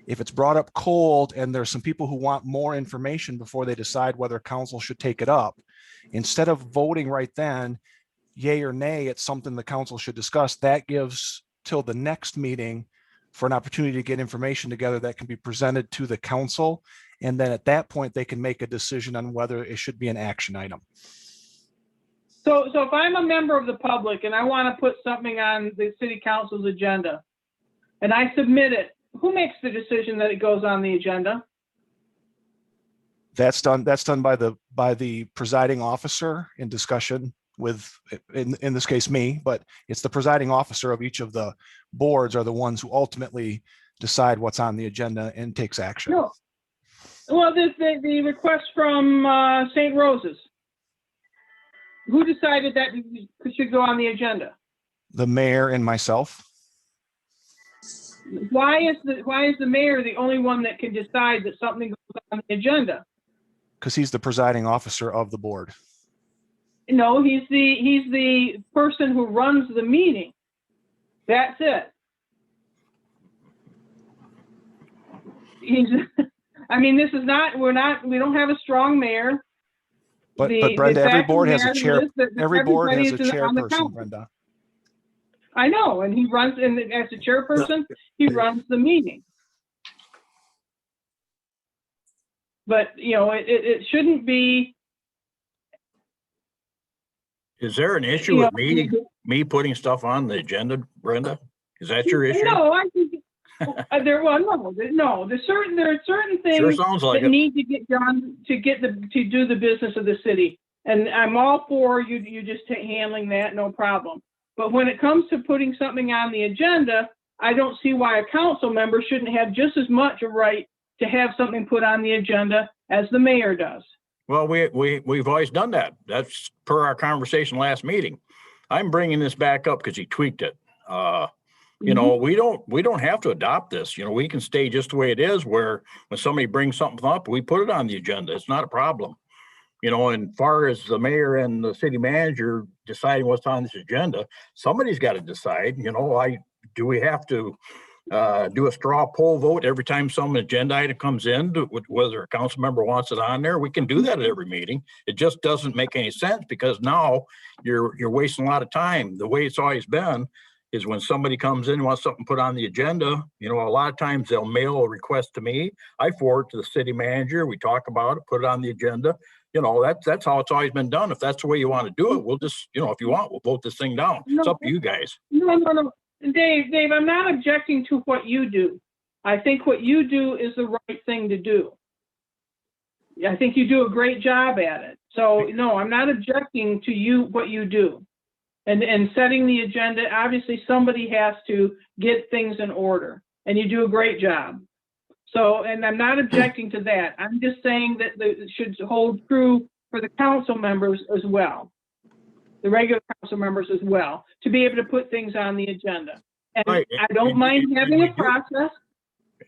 If it's brought up cold and there's some people who want more information before they decide whether council should take it up, instead of voting right then, yay or nay, it's something the council should discuss, that gives till the next meeting for an opportunity to get information together that can be presented to the council. And then at that point, they can make a decision on whether it should be an action item. So if I'm a member of the public and I want to put something on the city council's agenda and I submit it, who makes the decision that it goes on the agenda? That's done by the presiding officer in discussion with, in this case, me, but it's the presiding officer of each of the boards are the ones who ultimately decide what's on the agenda and takes action. No. Well, the request from St. Rose's. Who decided that it should go on the agenda? The mayor and myself. Why is the mayor the only one that can decide that something goes on the agenda? Because he's the presiding officer of the board. No, he's the person who runs the meeting. That's it. This is not, we don't have a strong mayor. But Brenda, every board has a chair. Every board has a chairperson, Brenda. I know, and he runs, and as a chairperson, he runs the meeting. But, it shouldn't be. Is there an issue with me putting stuff on the agenda, Brenda? Is that your issue? No, I think there are certain things Sure sounds like that it. need to get done to do the business of the city, and I'm all for you just handling that, no problem. But when it comes to putting something on the agenda, I don't see why a council member shouldn't have just as much a right to have something put on the agenda as the mayor does. Well, we've always done that. That's per our conversation last meeting. I'm bringing this back up because he tweaked it. We don't have to adopt this. We can stay just the way it is, where when somebody brings something up, we put it on the agenda. It's not a problem. And far as the mayor and the city manager deciding what's on this agenda, somebody's got to decide, do we have to do a straw poll vote every time some agenda item comes in, whether a council member wants it on there. We can do that at every meeting. It just doesn't make any sense because now you're wasting a lot of time. The way it's always been is when somebody comes in and wants something put on the agenda, a lot of times they'll mail a request to me. I forward it to the city manager. We talk about it, put it on the agenda. That's how it's always been done. If that's the way you want to do it, we'll just, if you want, we'll vote this thing down. It's up to you guys. No. Dave, I'm not objecting to what you do. I think what you do is the right thing to do. I think you do a great job at it. So no, I'm not objecting to what you do. And setting the agenda, obviously somebody has to get things in order, and you do a great job. So, and I'm not objecting to that. I'm just saying that it should hold true for the council members as well, the regular council members as well, to be able to put things on the agenda. And right. I don't mind having a process.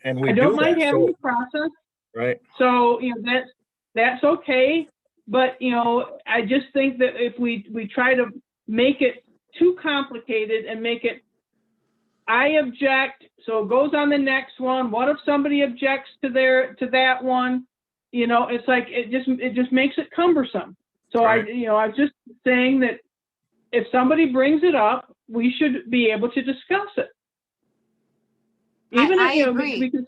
And we I don't do mind that, having a process. Right. So, that's okay. But, I just think that if we try to make it too complicated and make it, I object, so it goes on the next one. What if somebody objects to that one? It's like, it just makes it cumbersome. So right. I'm just saying that if somebody brings it up, we should be able to discuss it. I agree. Because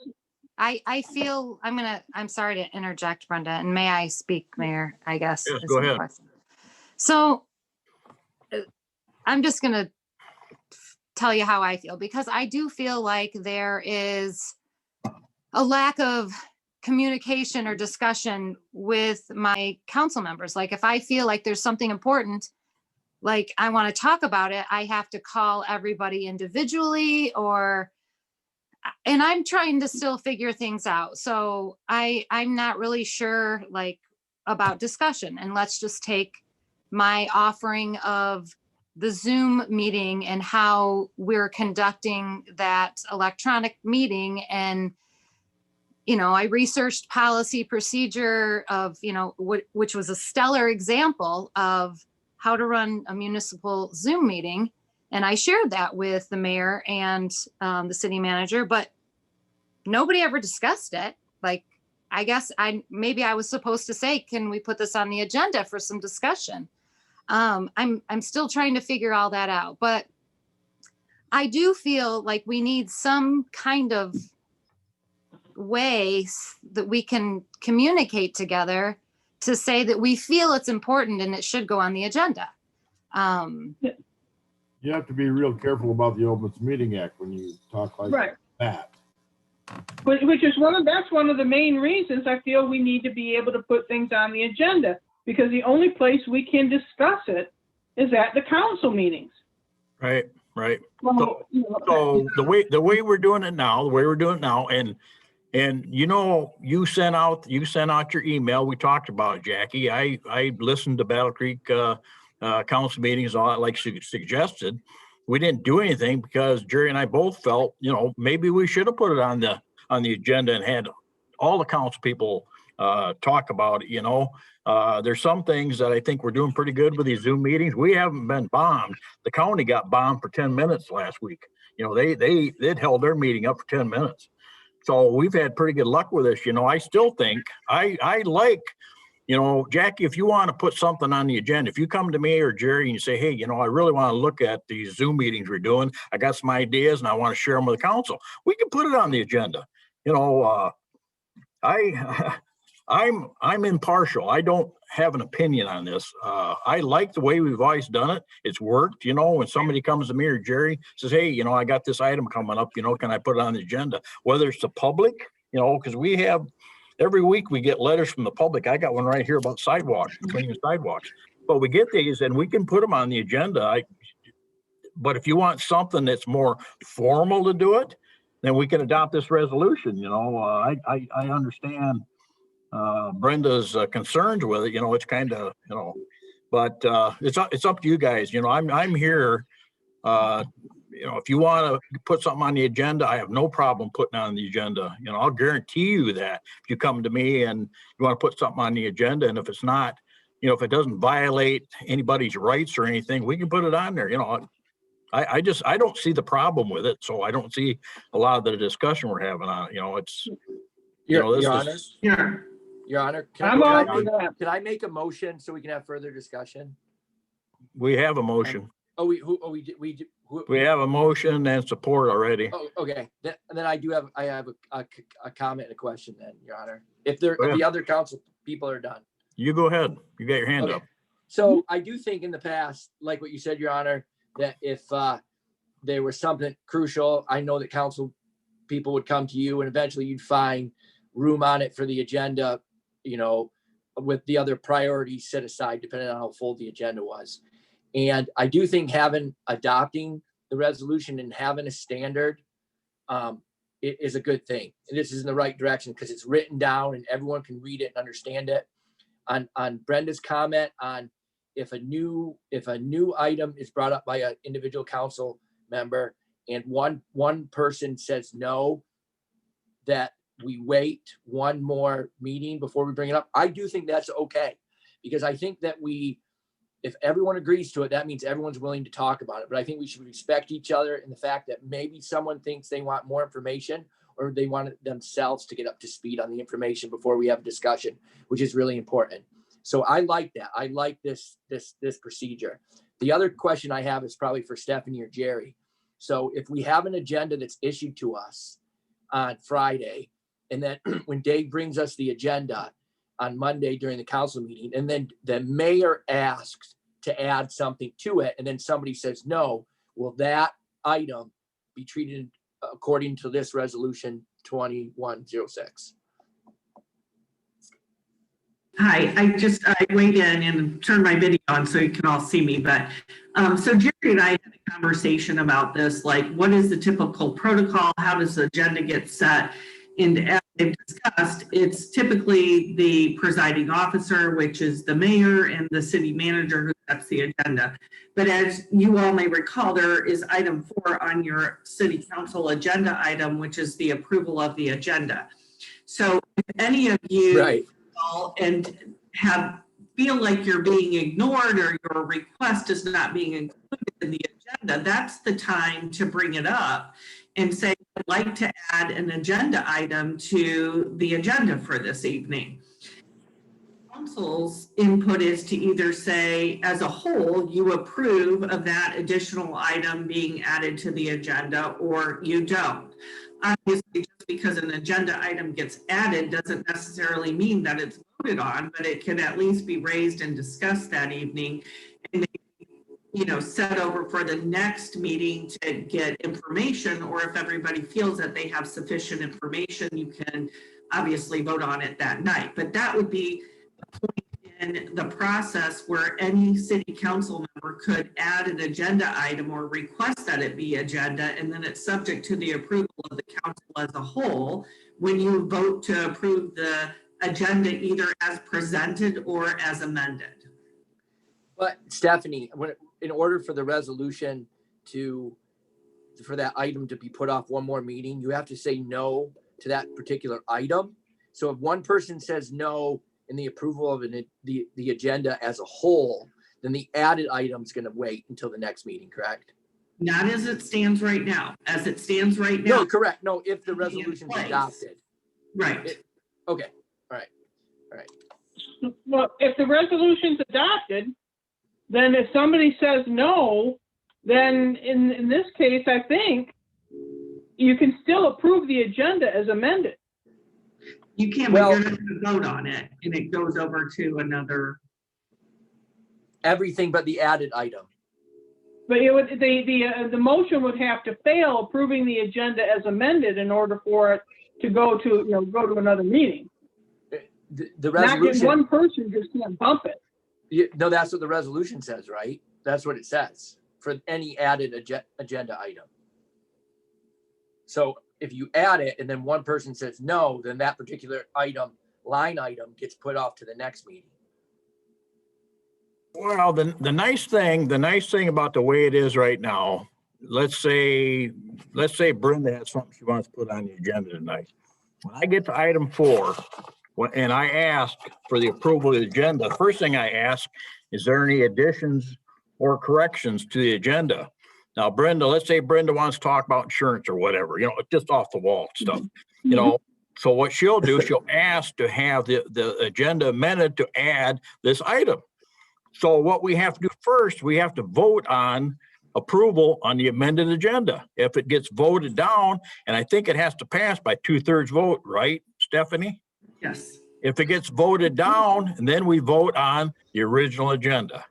I feel I'm sorry to interject, Brenda, and may I speak, Mayor, I guess. Yes, is go my ahead. question. So I'm just going to tell you how I feel, because I do feel like there is a lack of communication or discussion with my council members. Like if I feel like there's something important, like I want to talk about it, I have to call everybody individually, and I'm trying to still figure things out. So I'm not really sure about discussion. And let's just take my offering of the Zoom meeting and how we're conducting that electronic meeting. And, I researched policy procedure of, which was a stellar example of how to run a municipal Zoom meeting. And I shared that with the mayor and the city manager, but nobody ever discussed it. I guess maybe I was supposed to say, can we put this on the agenda for some discussion? I'm still trying to figure all that out, but I do feel like we need some kind of way that we can communicate together to say that we feel it's important and it should go on the agenda. You have to be real careful about the Open Meeting Act when you talk like right. that. Which is that's one of the main reasons I feel we need to be able to put things on the agenda, because the only place we can discuss it is at the council meetings. Right. Well, So the way we're doing it now, and you sent out your email. We talked about it, Jackie. I listened to Battle Creek council meetings, all that, like she suggested. We didn't do anything because Jerry and I both felt, maybe we should have put it on the agenda and had all the council people talk about it. There's some things that I think we're doing pretty good with these Zoom meetings. We haven't been bombed. The county got bombed for 10 minutes last week. They'd held their meeting up for 10 minutes. So we've had pretty good luck with this. I still think I like, Jackie, if you want to put something on the agenda, if you come to me or Jerry and you say, hey, I really want to look at these Zoom meetings we're doing. I got some ideas and I want to share them with the council. We can put it on the agenda. I'm impartial. I don't have an opinion on this. I like the way we've always done it. It's worked. When somebody comes to me or Jerry says, hey, I got this item coming up, can I put it on the agenda? Whether it's the public, because we have, every week we get letters from the public. I got one right here about sidewalks, cleaning sidewalks. But we get these and we can put them on the agenda. But if you want something that's more formal to do it, then we can adopt this resolution. I understand Brenda's concerns with it. It's kind of, but it's up to you guys. I'm here. If you want to put something on the agenda, I have no problem putting it on the agenda. I'll guarantee you that if you come to me and you want to put something on the agenda, and if it's not, if it doesn't violate anybody's rights or anything, we can put it on there. I don't see the problem with it. So I don't see a lot of the discussion we're having on, it's, Your this Honor, is, Your Honor, I'm all for that. can I make a motion so we can have further discussion? we have a motion. We We have a motion and support already. Oh, okay. And then I have a comment and a question then, Your Honor. If Go ahead. the other council people are done. You go ahead. You got your hand Okay. up. So I do think in the past, like what you said, Your Honor, that if there was something crucial, I know that council people would come to you and eventually you'd find room on it for the agenda, with the other priorities set aside, depending on how full the agenda was. And I do think adopting the resolution and having a standard is a good thing. And this is in the right direction because it's written down and everyone can read it and understand it. On Brenda's comment on if a new item is brought up by an individual council member and one person says no, that we wait one more meeting before we bring it up. I do think that's okay, because I think that if everyone agrees to it, that means everyone's willing to talk about it. But I think we should respect each other in the fact that maybe someone thinks they want more information or they want themselves to get up to speed on the information before we have a discussion, which is really important. So I like that. I like this procedure. The other question I have is probably for Stephanie or Jerry. So if we have an agenda that's issued to us on Friday, and then when Dave brings us the agenda on Monday during the council meeting, and then the mayor asks to add something to it, and then somebody says no, will that item be treated according to this resolution 2106? Hi, I weighed in and turned my video on so you can all see me, but so Jerry and I had a conversation about this, like what is the typical protocol? How does the agenda get set? And as they've discussed, it's typically the presiding officer, which is the mayor, and the city manager who sets the agenda. But as you all may recall, there is item 4 on your city council agenda item, which is the approval of the agenda. So if any of you call and feel like you're being ignored or your request is not being included in the agenda, that's the time to bring it up and say, I'd like to add an agenda item to the agenda for this evening. Council's input is to either say, as a whole, you approve of that additional item being added to the agenda, or you don't. Obviously, just because an agenda item gets added doesn't necessarily mean that it's voted on, but it can at least be raised and discussed that evening, and set over for the next meeting to get information, or if everybody feels that they have sufficient information, you can obviously vote on it that night. But that would be a point in the process where any city council member could add an agenda item or request that it be agenda, and then it's subject to the approval of the council as a whole when you vote to approve the agenda either as presented or as amended. But Stephanie, in order for the resolution for that item to be put off one more meeting, you have to say no to that particular item. So if one person says no in the approval of the agenda as a whole, then the added item is going to wait until the next meeting, correct? Not as it stands right now. As it stands right now. No, correct. No, if the resolution is adopted. Right. Okay. All right. Well, if the resolution's adopted, then if somebody says no, then in this case, I think you can still approve the agenda as amended. You can, but you're not going to vote on it, and it goes over to another. Everything but the added item. But it would, the motion would have to fail approving the agenda as amended in order for it to go to another meeting. The resolution. Not just one person just can't bump it. No, that's what the resolution says, right? That's what it says for any added agenda item. So if you add it and then one person says no, then that particular line item gets put off to the next meeting. Well, the nice thing about the way it is right now, let's say Brenda has something she wants to put on the agenda tonight. When I get to item 4, and I ask for the approval of the agenda, the first thing I ask, is there any additions or corrections to the agenda? Now, Brenda, let's say Brenda wants to talk about insurance or whatever, just off the wall stuff, So what she'll do, she'll ask to have the agenda amended to add this item. So what we have to do first, we have to vote on approval on the amended agenda. If it gets voted down, and I think it has to pass by 2/3 vote, right, Stephanie? Yes. If it gets voted down, and then we vote on the original agenda.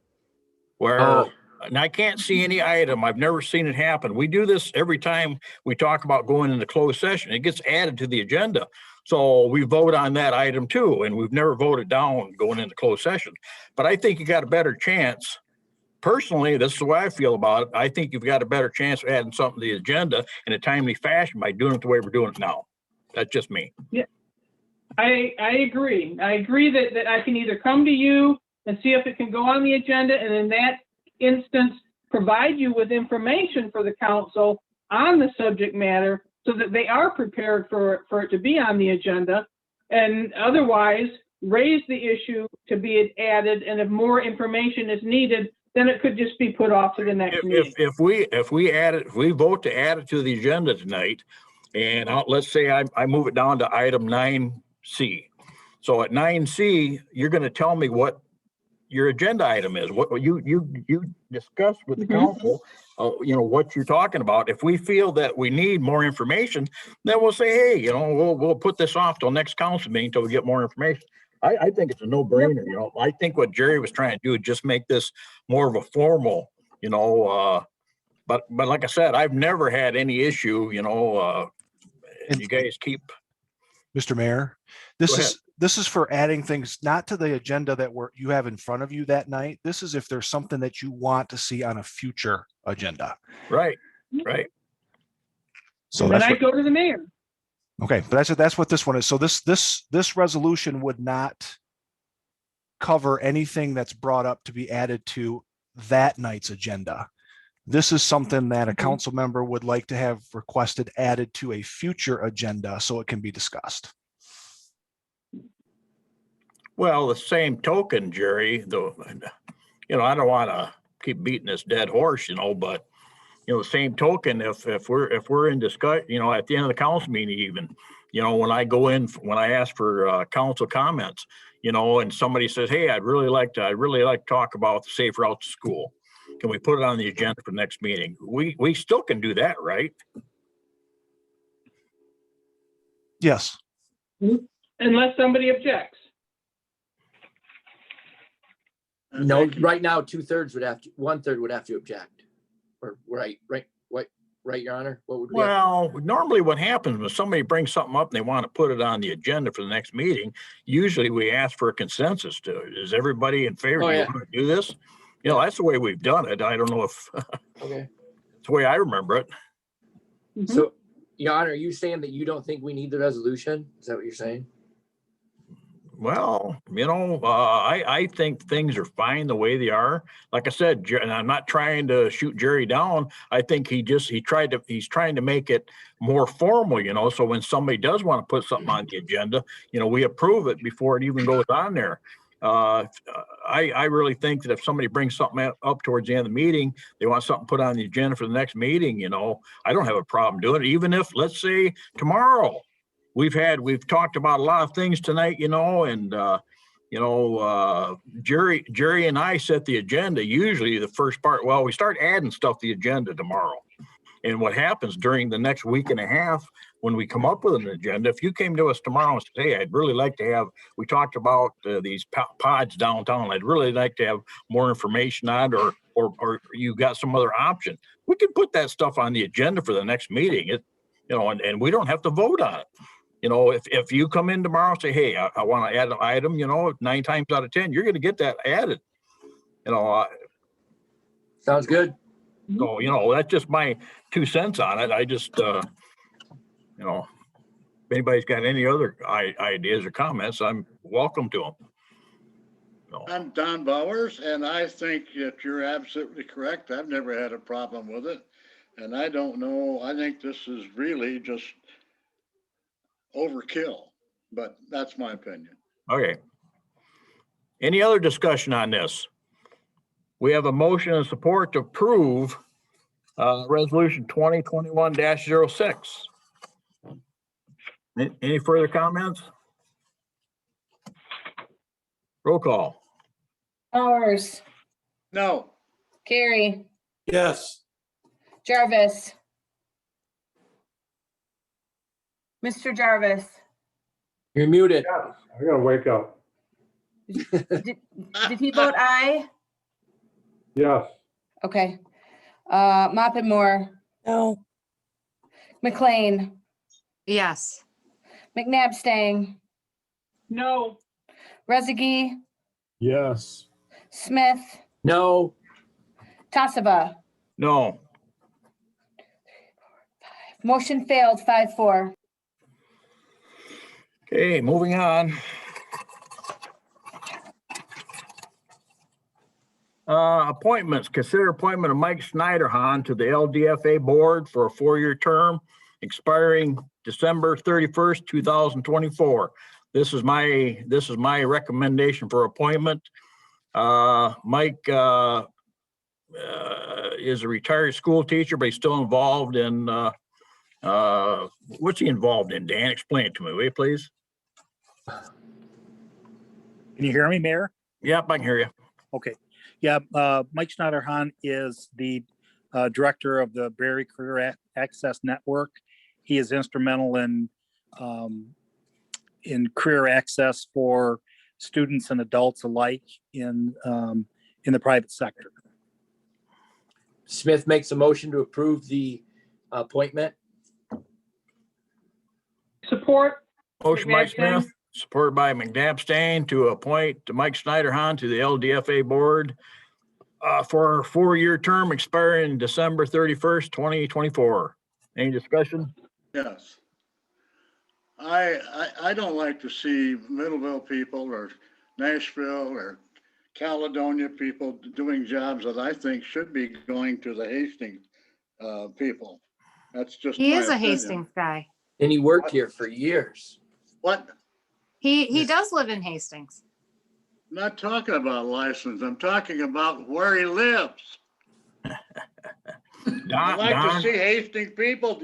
And I can't see any item, I've never seen it happen. We do this every time we talk about going into closed session. It gets added to the agenda. So we vote on that item too, and we've never voted down going into closed session. But I think you got a better chance. Personally, this is the way I feel about it. I think you've got a better chance of adding something to the agenda in a timely fashion by doing it the way we're doing it now. That's just me. Yeah, I agree. I agree that I can either come to you and see if it can go on the agenda, and in that instance, provide you with information for the council on the subject matter so that they are prepared for it to be on the agenda, and otherwise raise the issue to be added, and if more information is needed, then it could just be put off to the next meeting. If we vote to add it to the agenda tonight, and let's say I move it down to item 9C. So at 9C, you're going to tell me what your agenda item is, what you discussed with the council, what you're talking about. If we feel that we need more information, then we'll say, hey, we'll put this off till next council meeting till we get more information. I think it's a no-brainer. I think what Jerry was trying to do is just make this more of a formal, but like I said, I've never had any issue, and you guys keep. Mr. Mayor, this is for adding things not to the agenda that you have in front of you that night. This is if there's something that you want to see on a future agenda. Right. So then I go to the mayor. Okay, but that's what this one is. So this resolution would not cover anything that's brought up to be added to that night's agenda. This is something that a council member would like to have requested added to a future agenda so it can be discussed. Well, the same token, Jerry, though, I don't want to keep beating this dead horse, but the same token, if we're in discussion, at the end of the council meeting, even, when I ask for council comments, and somebody says, hey, I'd really like to talk about the safe route to school. Can we put it on the agenda for the next meeting? We still can do that, right? Yes. Unless somebody objects. No, right now, 2/3 would have to, 1/3 would have to object. Or right, Your Honor? What would we have? Well, normally what happens when somebody brings something up and they want to put it on the agenda for the next meeting, usually we ask for a consensus to, is everybody in favor? Oh, Do you yeah. want to do this? That's the way we've done it. I don't know if Okay. it's the way I remember it. So, Your Honor, are you saying that you don't think we need the resolution? Is that what you're saying? Well, I think things are fine the way they are. Like I said, and I'm not trying to shoot Jerry down. I think he's trying to make it more formal, so when somebody does want to put something on the agenda, we approve it before it even goes on there. I really think that if somebody brings something up towards the end of the meeting, they want something put on the agenda for the next meeting, I don't have a problem doing it. Even if, let's say tomorrow, we've talked about a lot of things tonight, and Jerry and I set the agenda. Usually the first part, well, we start adding stuff to the agenda tomorrow. And what happens during the next week and a half, when we come up with an agenda, if you came to us tomorrow and said, hey, I'd really like to have, we talked about these pods downtown, I'd really like to have more information on, or you got some other option, we can put that stuff on the agenda for the next meeting. And we don't have to vote on it. If you come in tomorrow and say, hey, I want to add an item, 9 times out of 10, you're going to get that added. Sounds good. So, that's just my 2 cents on it. I just, if anybody's got any other ideas or comments, I'm welcome to them. I'm Don Bowers, and I think that you're absolutely correct. I've never had a problem with it. And I don't know, I think this is really just overkill, but that's my opinion. Okay. Any other discussion on this? We have a motion and support to approve Resolution 2021-06. Any further comments? Roll call. Bowers, No. Carey, Yes. Jarvis. Mr. Jarvis, You're muted. Yes, I gotta wake up. did he vote aye? Yes, Okay. Moppin No. McLean, Yes. McNabb Stang, No. Rezegi, Yes. Smith, No. Tassava. No. Motion failed 5-4. Okay, moving on. Appointments. Consider appointment of Mike Schneiderhan to the LDFA board for a 4-year term expiring December 31st, 2024. This is my recommendation for appointment. Mike is a retired school teacher, but he's still involved in what's he involved in? Dan, explain it to me, will you please? Can you hear me, Mayor? Yep, I can hear you. Okay. Yeah, Mike Schneiderhan is the director of the Berry Career Access Network. He is instrumental in career access for students and adults alike in the private sector. Smith makes a motion to approve the appointment. Support. Motion by McNabb Stang. Smith, supported by McNabb Stain to appoint Mike Schneiderhan to the LDFA board for a 4-year term expiring December 31st, 2024. Any discussion? Yes. I don't like to see Middleville people or Nashville or Caledonia people doing jobs that I think should be going to the Hastings people. That's just He my is a opinion. Hastings guy. And he worked here for years. What? He does live in Hastings. I'm not talking about license. I'm talking about where he lives. I'd like to Don? see Hastings people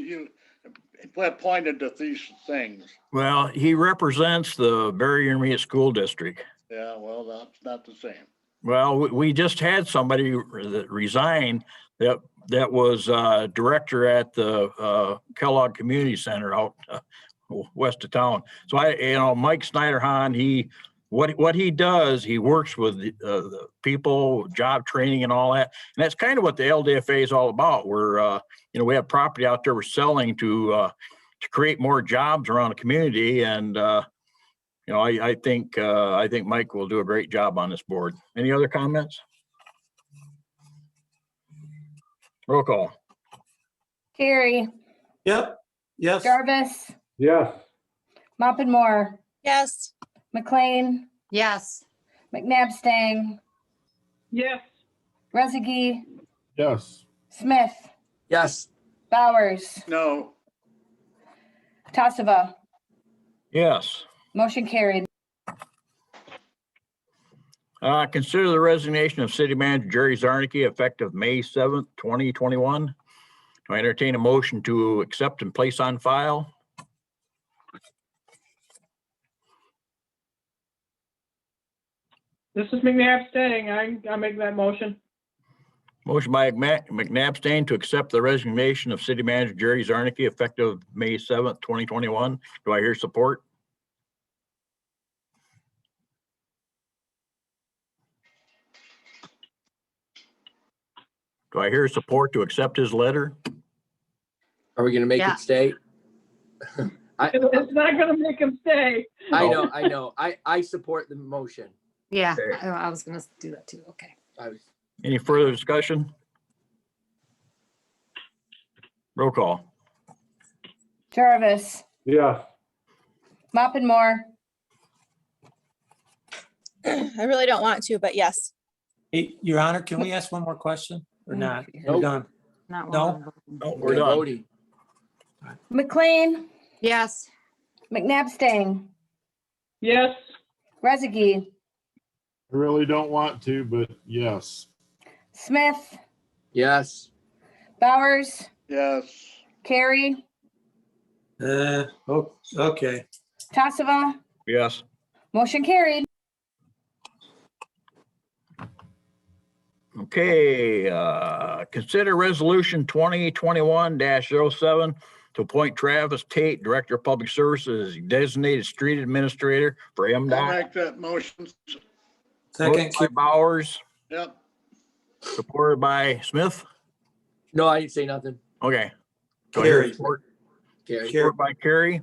pointed to these things. Well, he represents the Berry Intermediate School District. Yeah, well, that's not the same. Well, we just had somebody that resigned that was director at the Kellogg Community Center out west of town. So Mike Schneiderhan, what he does, he works with the people, job training and all that. And that's kind of what the LDFA is all about. We're, we have property out there we're selling to create more jobs around the community. And, I think Mike will do a great job on this board. Any other comments? Roll call. Carey, Yep. Yes. Jarvis, yes, Moppin Yes. McLean, Yes. McNabb Stang, Yes. Rezegi, Yes. Smith, Yes. Bowers, No. Tassava. Yes. Motion carried. Consider the resignation of City Manager Jerry Zarnicki effective May 7th, 2021. Do I entertain a motion to accept and place on file? This is McNabb Stang. I make that motion. Motion by McNabb Stain to accept the resignation of City Manager Jerry Zarnicki effective May 7th, 2021. Do I hear support? Do I hear support to accept his letter? Are we gonna make Yeah. it stay? It's not gonna make him stay. I know. I support the motion. Yeah, Okay. I was gonna do that too. Okay. Any further discussion? Roll call. Jarvis, yes. Moppin I really don't want to, but yes. Hey, Your Honor, can we ask one more question or not? We're Nope. done. Not No? one. No, we're done. Voting. McLean, Yes. McNabb Stang, Yes. Rezegi, I really don't want to, but yes. Smith, Yes. Bowers, Yes. Carrie, Okay. Tassava, Yes. motion carried. Okay, consider resolution 2021-07 to appoint Travis Tate, Director of Public Services, as designated street administrator for I'll MDOT. make that motion. Second, Moved by Bowers, Yep. supported by Smith. No, I didn't say nothing. Okay. Do I hear Carrie. support? Carrie. Support by Carrie.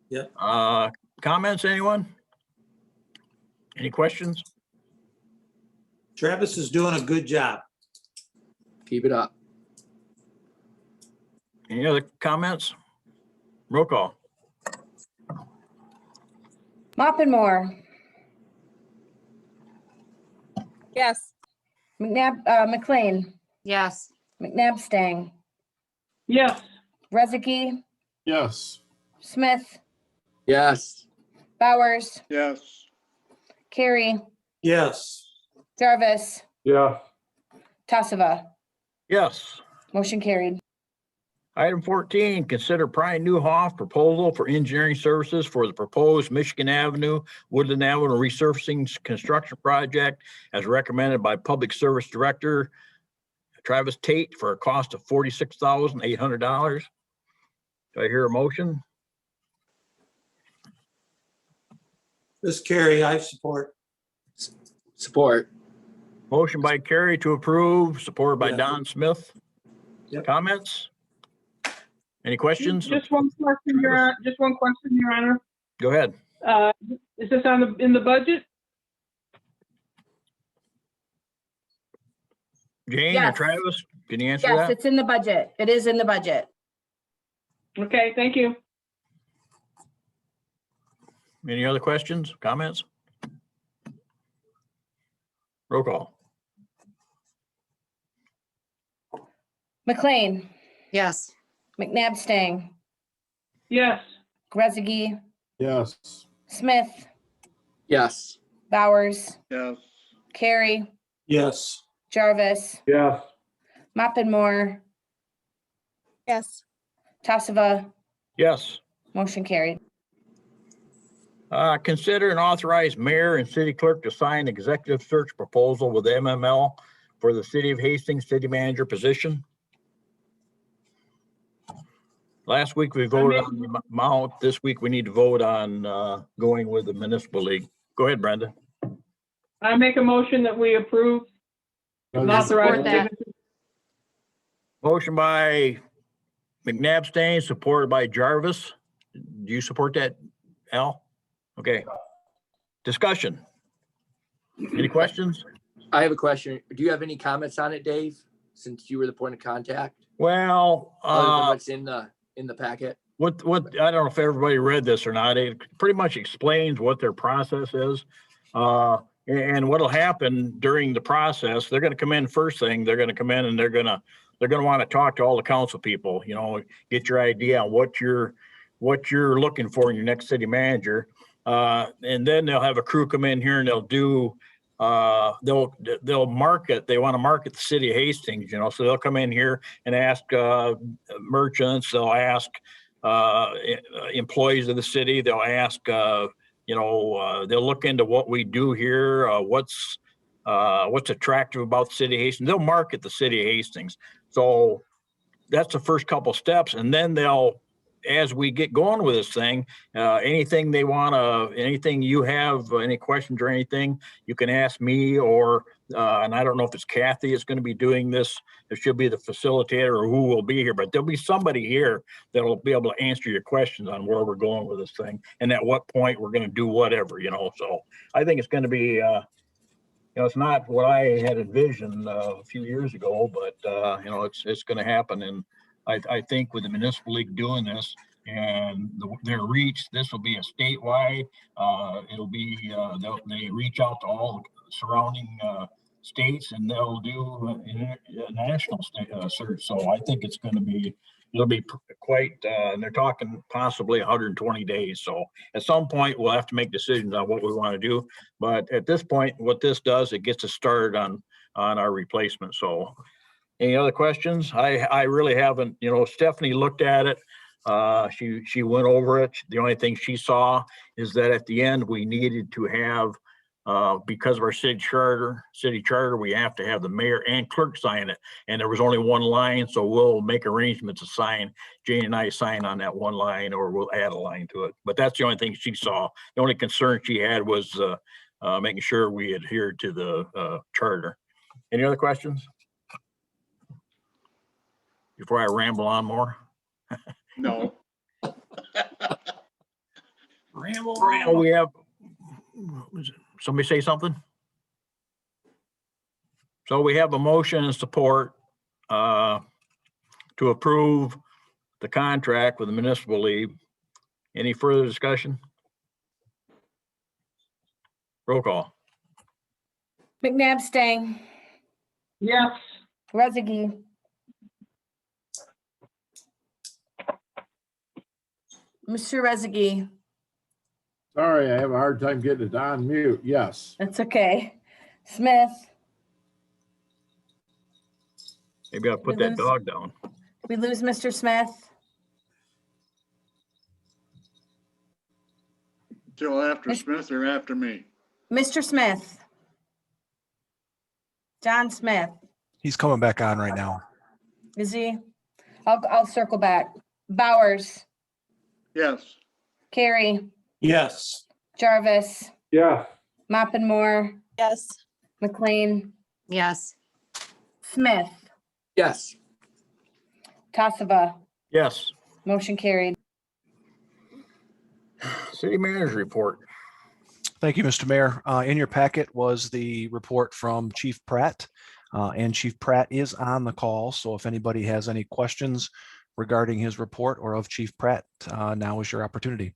Yep. Comments, anyone? Any questions? Travis is doing a good job. Keep it up. Any other comments? Roll call. Moppinmore, Yes. McLean, Yes. McNabb Stang, Yes. Rezegi, Yes. Smith, Yes. Bowers, Yes. Carrie, Yes. Jarvis, Yes. Tassava, Yes. motion carried. Item 14, consider Brian Newhoff proposal for engineering services for the proposed Michigan Avenue, Woodland Avenue resurfacing construction project as recommended by Public Service Director Travis Tate for a cost of $46,800. Do I hear a motion? This Carrie, I support. Support. Motion by Carrie to approve, supported by Yeah. Don Smith. Yep. Comments? Any questions? Just one question, Your Honor. Go ahead. Is this in the budget? Jane or Yes. Travis, can you answer Yes, that? it's in the budget. It is in the budget. Okay, thank you. Any other questions, comments? Roll call. McLean, Yes. McNabb Stang, Yes. Rezegi, Yes. Smith, Yes. Bowers, Yes. Carrie, Yes. Jarvis, Yes. Moppinmore, Yes. Tassava, Yes. motion carried. Consider and authorize mayor and city clerk to sign executive search proposal with MML for the city of Hastings city manager position. Last week we voted on the amount. This week we need to vote on going with the municipal league. Go ahead, Brenda. I make a motion that we approve. I support that. Motion by McNabb Stain, supported by Jarvis. Do you support that, Al? Okay. Discussion. Any questions? I have a question. Do you have any comments on it, Dave? Since you were the point of contact, Well, other than what's in the packet? what, I don't know if everybody read this or not. It pretty much explains what their process is. And what'll happen during the process, they're gonna come in first thing, they're gonna come in and they're gonna want to talk to all the council people, you know, get your idea on what you're looking for in your next city manager. And then they'll have a crew come in here and they'll do, they'll market, they want to market the city of Hastings, you know, so they'll come in here and ask merchants, they'll ask employees of the city, they'll ask, they'll look into what we do here, what's attractive about the city of Hastings. They'll market the city of Hastings. So that's the first couple steps. And then they'll, as we get going with this thing, anything you have, any questions or anything, you can ask me or, and I don't know if it's Kathy is going to be doing this. It should be the facilitator or who will be here, but there'll be somebody here that'll be able to answer your questions on where we're going with this thing and at what point we're going to do whatever, you know. So I think it's going to be, it's not what I had envisioned a few years ago, but it's going to happen. And I think with the municipal league doing this and their reach, this will be a statewide. It'll be they reach out to all the surrounding states and they'll do a national search. So I think it'll be quite. And they're talking possibly 120 days. So at some point we'll have to make decisions on what we want to do. But at this point, what this does, it gets us started on our replacement. So Any other questions? I really haven't, Stephanie looked at it. She went over it. The only thing she saw is that at the end, we needed to have, because of our city charter, we have to have the mayor and clerk sign it. And there was only one line, so we'll make arrangements to sign, Jane and I sign on that one line, or we'll add a line to it. But that's the only thing she saw. The only concern she had was making sure we adhered to the charter. Any other questions? Before I ramble on more? No. Ramble. We have, somebody say something? So we have a motion and support to approve the contract with the municipal league. Any further discussion? Roll call. McNabb Stang, Yes. Rezegi, Mr. Rezegi, Sorry, I have a hard time getting it on mute. Yes. that's okay. Smith, Maybe I'll put We that lose- dog down. we lose Mr. Smith. Till after Smith or after me? Mr. Smith. John Smith, He's coming back on right now. is he? I'll circle back. Bowers, Yes. Carey, Yes. Jarvis, Yes. Moppenmore, Yes. McLean, Yes. Smith, Yes. Tassava, Yes. motion carried. City manager report. Thank you, Mr. Mayor. In your packet was the report from Chief Pratt. And Chief Pratt is on the call. So if anybody has any questions regarding his report or of Chief Pratt, now is your opportunity.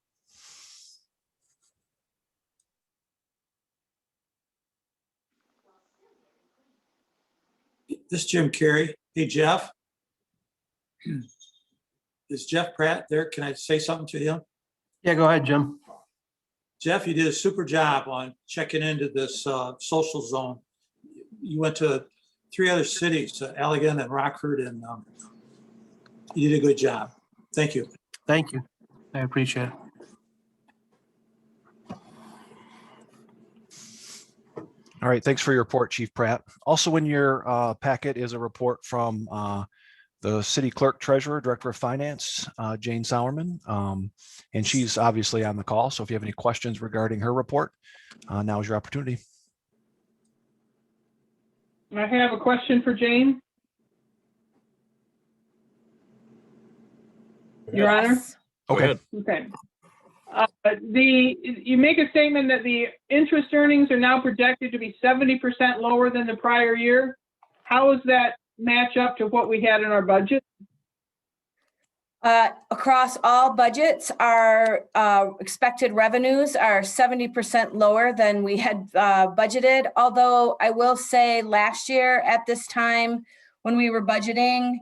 This is Jim Carey. Hey, Jeff. Is Jeff Pratt there? Can I say something to him? Yeah, go ahead, Jim. Jeff, you did a super job on checking into this social zone. You went to 3 other cities, Allegan and Rockford, and you did a good job. Thank you. Thank you. I appreciate it. All right, thanks for your report, Chief Pratt. Also in your packet is a report from the City Clerk Treasurer, Director of Finance, Jane Sauerman, and she's obviously on the call. So if you have any questions regarding her report, now is your opportunity. I have a question for Jane. Your Honor? Go Okay. ahead. Okay. You make a statement that the interest earnings are now projected to be 70% lower than the prior year. How does that match up to what we had in our budget? Across all budgets, our expected revenues are 70% lower than we had budgeted. Although I will say last year at this time, when we were budgeting,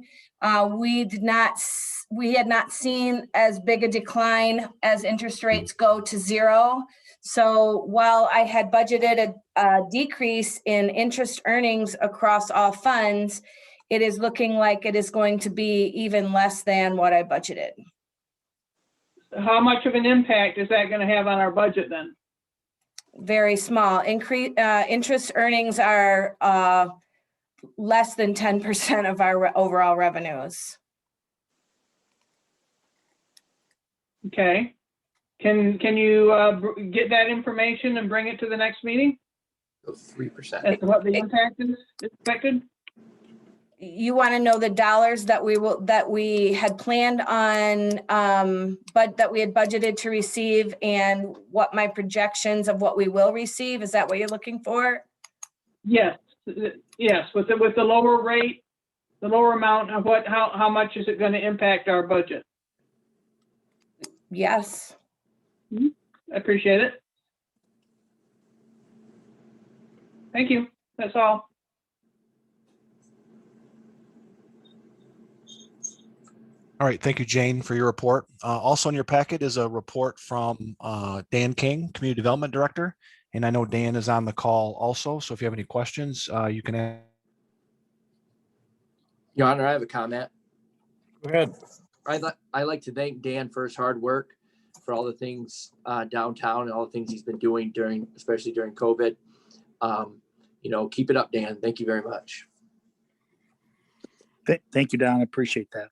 we had not seen as big a decline as interest rates go to zero. So while I had budgeted a decrease in interest earnings across all funds, it is looking like it is going to be even less than what I budgeted. How much of an impact is that going to have on our budget then? Very small. Interest earnings are less than 10% of our overall revenues. Okay. Can you get that information and bring it to the next meeting 3%. as to what the impact is expected? You want to know the dollars that we had planned on, but that we had budgeted to receive, and what my projections of what we will receive? Is that what you're looking for? Yes, yes. With the lower rate, the lower amount of how much is it going to impact our budget? Yes. I appreciate it. Thank you. That's all. All right, thank you, Jane, for your report. Also in your packet is a report from Dan King, Community Development Director. And I know Dan is on the call also, so if you have any questions, you can ask. Your Honor, I have a comment. Go ahead. I'd like to thank Dan for his hard work, for all the things downtown and all the things he's been doing especially during COVID. Keep it up, Dan. Thank you very much. Thank you, Don. I appreciate that.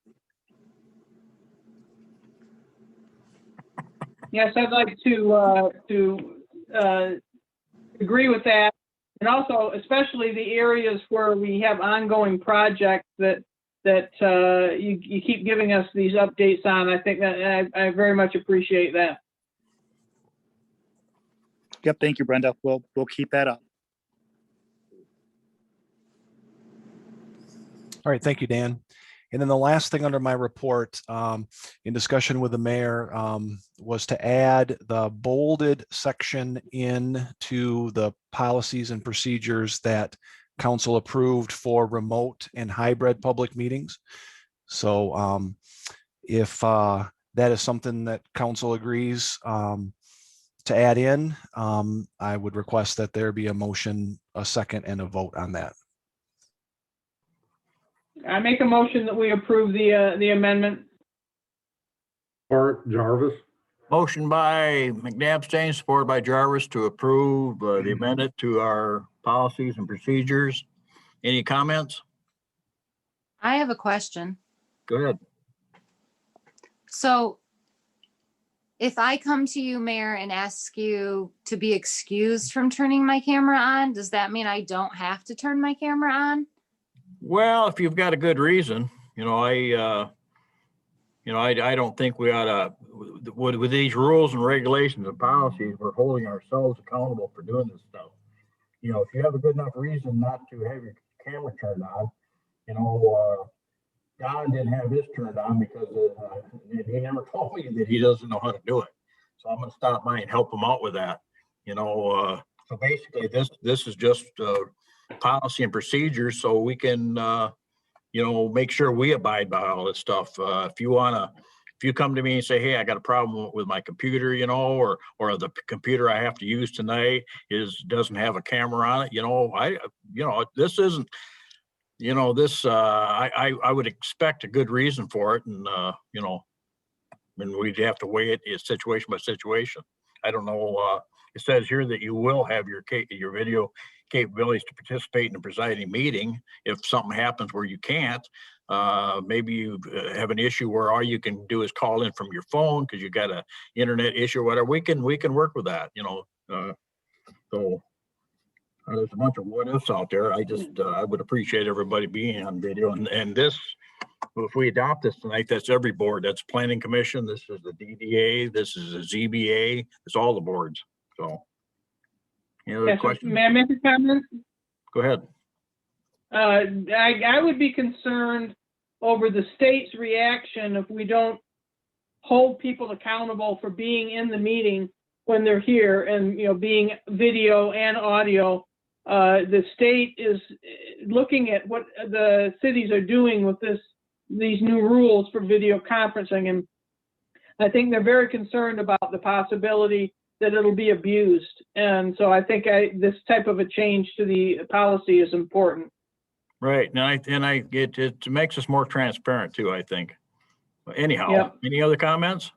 Yes, I'd like to agree with that. And also, especially the areas where we have ongoing projects that you keep giving us these updates on. I think that I very much appreciate that. Yep. Thank you, Brenda. We'll keep that up. All right, thank you, Dan. And then the last thing under my report, in discussion with the mayor, was to add the bolded section into the policies and procedures that council approved for remote and hybrid public meetings. So if that is something that council agrees to add in, I would request that there be a motion, a second, and a vote on that. I make a motion that we approve the amendment. Or Jarvis? Motion by McNabb, supported by Jarvis to approve the amendment to our policies and procedures. Any comments? I have a question. Go ahead. So if I come to you, Mayor, and ask you to be excused from turning my camera on, does that mean I don't have to turn my camera on? Well, if you've got a good reason, I don't think we ought to, with these rules and regulations and policies, we're holding ourselves accountable for doing this stuff. If you have a good enough reason not to have your camera turned on, Don didn't have his turned on because he never told me that he doesn't know how to do it. So I'm going to stop by and help him out with that. So basically this is just policy and procedures so we can, make sure we abide by all this stuff. If you come to me and say, hey, I got a problem with my computer, or the computer I have to use tonight doesn't have a camera on it, this isn't, I would expect a good reason for it. And, and we'd have to weigh it situation by situation. I don't know. It says here that you will have your video capabilities to participate in a presiding meeting. If something happens where you can't, maybe you have an issue where all you can do is call in from your phone because you got an internet issue or whatever. We can work with that, so there's a bunch of what ifs out there. I would appreciate everybody being on video, and this, if we adopt this tonight, that's every board. That's Planning Commission, this is the DDA, this is the ZBA, it's all the boards. So any other questions? May I make a comment? Go ahead. I would be concerned over the state's reaction if we don't hold people accountable for being in the meeting when they're here and, being video and audio. The state is looking at what the cities are doing with these new rules for video conferencing. And I think they're very concerned about the possibility that it'll be abused. And so I think this type of a change to the policy is important. Right. And it makes us more transparent too, I think. Anyhow, Yep. Any other comments?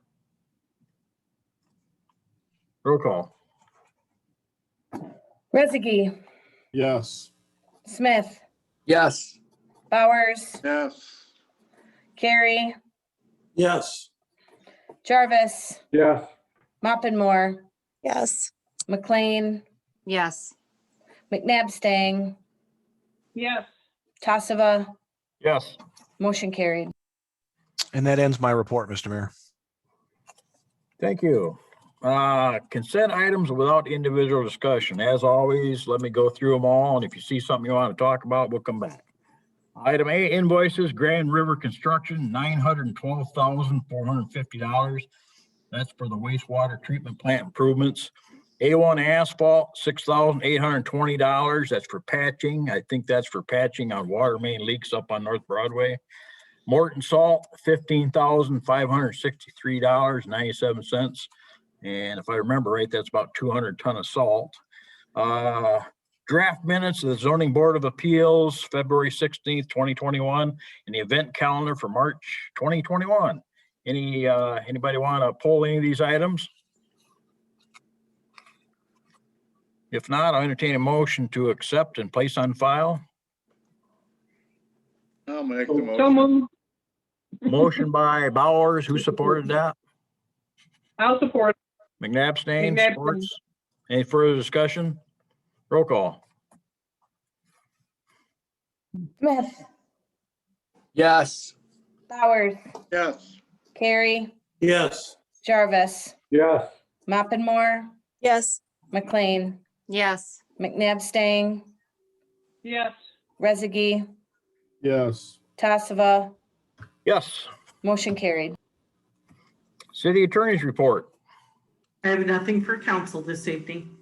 Roll call. Rezegi, Yes. Smith, Yes. Bowers, Yes. Carey, Yes. Jarvis, Yes. Moppenmore, Yes. McLean, Yes. McNabb Stang, Yes. Tassava, Yes. motion carried. And that ends my report, Mr. Mayor. Thank you. Consent items without individual discussion. As always, let me go through them all. And if you see something you want to talk about, we'll come back. Item A, invoices, Grand River Construction, $912,450. That's for the wastewater treatment plant improvements. A1 Asphalt, $6,820. That's for patching. I think that's for patching on water main leaks up on North Broadway. Morton Salt, $15,563.97. And if I remember right, that's about 200 ton of salt. draft minutes of the zoning board of appeals, February 16th, 2021, and the event calendar for March 2021. Anybody want to pull any of these items? If not, I'll entertain a motion to accept and place on file. I'll make the So motion. moved. Motion by Bowers. Who supported that? I'll support. McNabb abstains. McNabb Supports. Any further discussion? Roll call. Smith, Yes. Bowers, Yes. Carey, Yes. Jarvis, Yes. Maupinmore, Yes. McLean, Yes. McNabb Stang, Yes. Rezegi, Yes. Tassava, Yes. motion carried. City attorney's report. I have nothing for council this evening.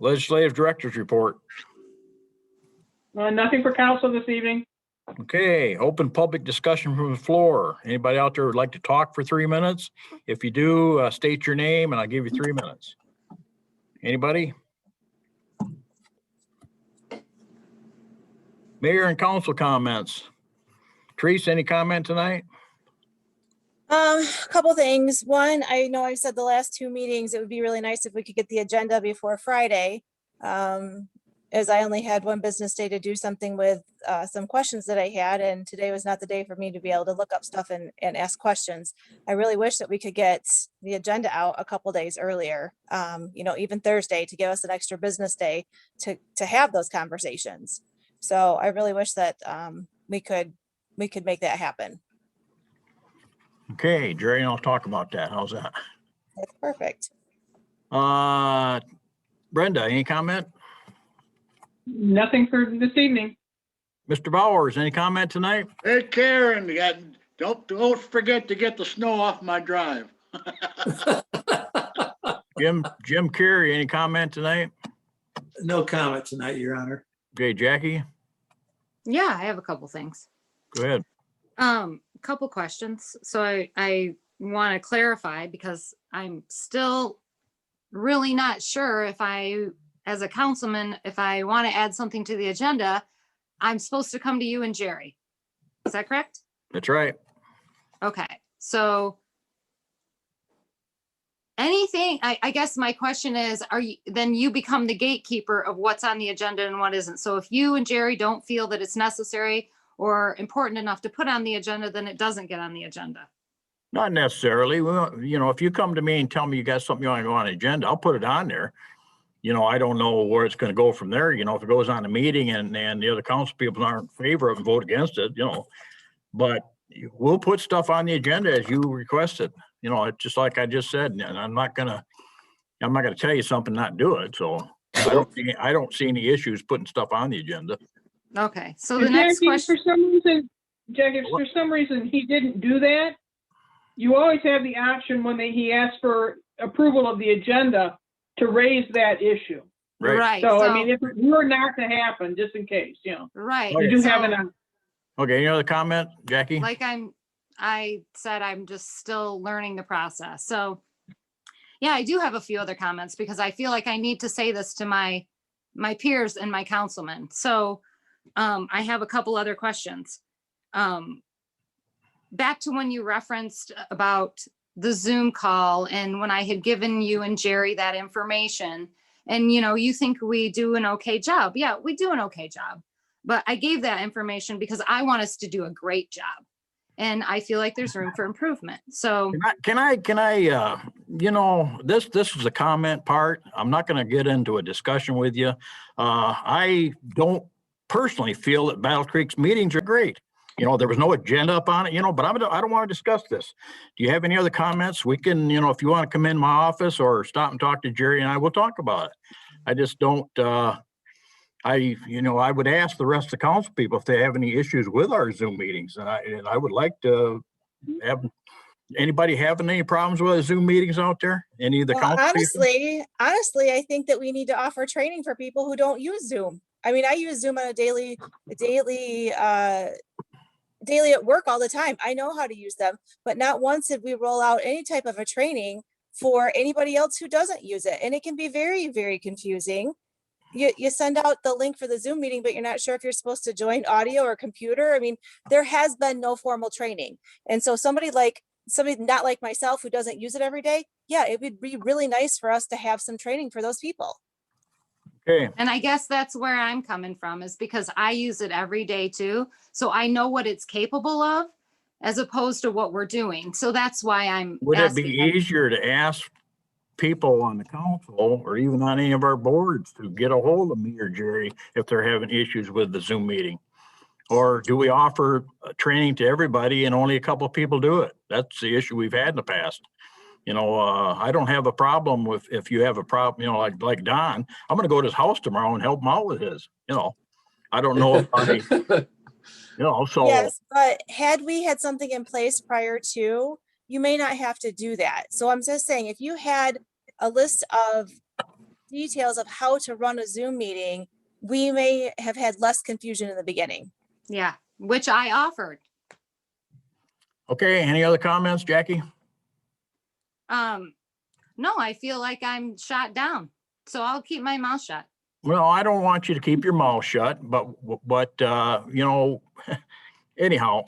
Legislative director's report. Nothing for council this evening. Okay, open public discussion from the floor. Anybody out there would like to talk for 3 minutes? If you do, state your name and I'll give you 3 minutes. Anybody? Mayor and council comments. Teresa, any comment tonight? A couple things. One, I know I've said the last two meetings, it would be really nice if we could get the agenda before Friday. As I only had one business day to do something with some questions that I had, and today was not the day for me to be able to look up stuff and ask questions. I really wish that we could get the agenda out a couple days earlier, even Thursday, to give us an extra business day to have those conversations. So I really wish that we could make that happen. Okay, Jerry and I'll talk about that. How's that? That's perfect. Brenda, any comment? Nothing for this evening. Mr. Bowers, any comment tonight? Hey, Karen, don't forget to get the snow off my drive. Jim Carey, any comment tonight? No comment tonight, Your Honor. Okay, Jackie, Yeah, I have a couple things. go ahead. Couple questions. So I want to clarify because I'm still really not sure if as a councilman, if I want to add something to the agenda, I'm supposed to come to you and Jerry. Is that correct? That's right. Okay, so anything, I guess my question is, then you become the gatekeeper of what's on the agenda and what isn't. So if you and Jerry don't feel that it's necessary or important enough to put on the agenda, then it doesn't get on the agenda. Not necessarily. Well, if you come to me and tell me you got something you want to go on the agenda, I'll put it on there. I don't know where it's going to go from there. If it goes on a meeting and the other council people aren't in favor of and vote against it, but we'll put stuff on the agenda as you requested. It's just like I just said, and I'm not gonna tell you something, not do it. So I don't see any issues putting stuff on the agenda. Okay, so the next Jackie, question. Jackie, if for some reason he didn't do that, you always have the option when he asks for approval of the agenda to raise that issue. Right. So, I mean, if it were not to happen, just in case, Right. you do have so- an option. Okay, any other comment, Jackie? Like I said, I'm just still learning the process. So yeah, I do have a few other comments because I feel like I need to say this to my peers and my councilmen. So I have a couple other questions. Back to when you referenced about the Zoom call and when I had given you and Jerry that information and, you think we do an okay job. Yeah, we do an okay job. But I gave that information because I want us to do a great job. And I feel like there's room for improvement. So Can I, this is a comment part. I'm not going to get into a discussion with you. I don't personally feel that Battle Creek's meetings are great. There was no agenda up on it, but I don't want to discuss this. Do you have any other comments? We can, if you want to come in my office or stop and talk to Jerry and I will talk about it. I just don't, I would ask the rest of the council people if they have any issues with our Zoom meetings. And I would like to have, anybody having any problems with Zoom meetings out there? Any of the council people? Honestly, I think that we need to offer training for people who don't use Zoom. I mean, I use Zoom on a daily at work all the time. I know how to use them, but not once did we roll out any type of a training for anybody else who doesn't use it. And it can be very, very confusing. you send out the link for the Zoom meeting, but you're not sure if you're supposed to join audio or computer. I mean, there has been no formal training. And so somebody not like myself who doesn't use it every day, yeah, it would be really nice for us to have some training for those people. Okay, And I guess that's where I'm coming from, is because I use it every day too. So I know what it's capable of as opposed to what we're doing. So that's why I'm would it be asking. easier to ask people on the council or even on any of our boards to get a hold of me or Jerry if they're having issues with the Zoom meeting? Or do we offer training to everybody and only a couple of people do it? That's the issue we've had in the past. You know, I don't have a problem with, if you have a problem, you know, like Don, I'm going to go to his house tomorrow and help him out with his, you know, I don't know if you know, so. Yes, but had we had something in place prior to, you may not have to do that. So I'm just saying, if you had a list of details of how to run a Zoom meeting, we may have had less confusion in the beginning. Yeah, which I offered. Okay, any other comments, Jackie? No, I feel like I'm shot down. So I'll keep my mouth shut. Well, I don't want you to keep your mouth shut, but you know, anyhow,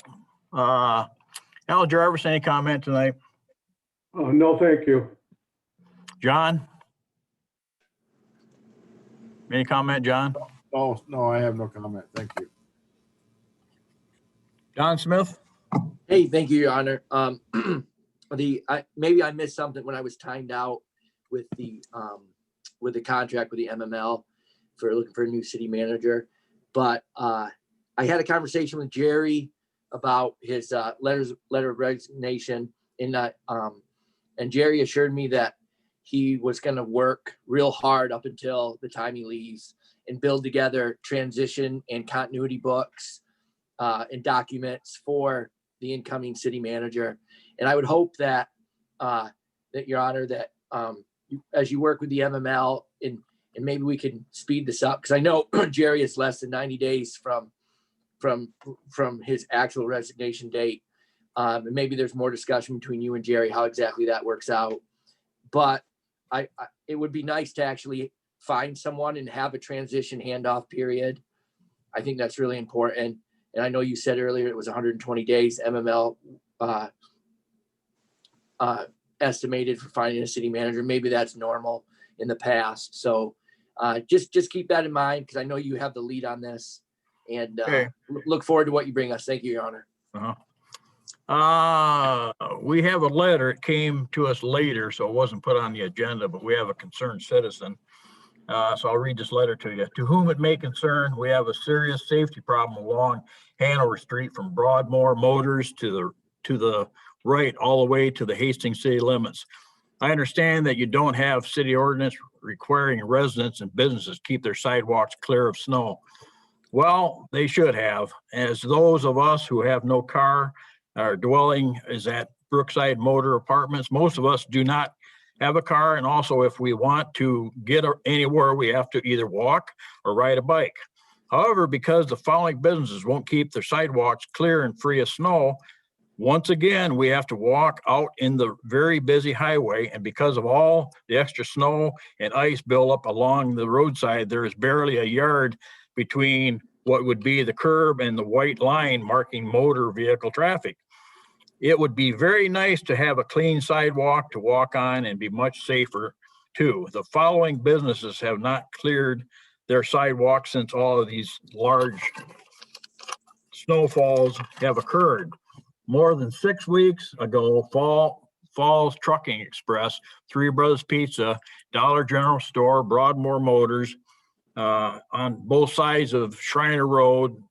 Al Jarvis, any comment tonight? No, thank you. John? Any comment, John? No, I have no comment. Thank you. John Smith? Hey, thank you, Your Honor. Maybe I missed something when I was timed out with the contract with the MML for looking for a new city manager. But I had a conversation with Jerry about his letter of resignation, and Jerry assured me that he was going to work real hard up until the time he leaves and build together transition and continuity books and documents for the incoming city manager. And I would hope that that Your Honor, that as you work with the MML and maybe we can speed this up, because I know Jerry is less than 90 days from his actual resignation date. And maybe there's more discussion between you and Jerry how exactly that works out. But it would be nice to actually find someone and have a transition handoff period. I think that's really important. And I know you said earlier it was 120 days MML estimated for finding a city manager. Maybe that's normal in the past. So just keep that in mind, because I know you have the lead on this, and look forward to what you bring us. Thank you, Your Honor. We have a letter. It came to us later, so it wasn't put on the agenda, but we have a concerned citizen. So I'll read this letter to you. To whom it may concern, we have a serious safety problem along Hanover Street from Broadmoor Motors to the right all the way to the Hastings city limits. I understand that you don't have city ordinance requiring residents and businesses keep their sidewalks clear of snow. Well, they should have, as those of us who have no car, our dwelling is at Brookside Motor Apartments. Most of us do not have a car, and also if we want to get anywhere, we have to either walk or ride a bike. However, because the following businesses won't keep their sidewalks clear and free of snow, once again, we have to walk out in the very busy highway, and because of all the extra snow and ice buildup along the roadside, there is barely a yard between what would be the curb and the white line marking motor vehicle traffic. It would be very nice to have a clean sidewalk to walk on and be much safer too. The following businesses have not cleared their sidewalks since all of these large snowfalls have occurred. More than 6 weeks ago, Falls Trucking Express, Three Brothers Pizza, Dollar General Store, Broadmoor Motors, on both sides of Shriner Road.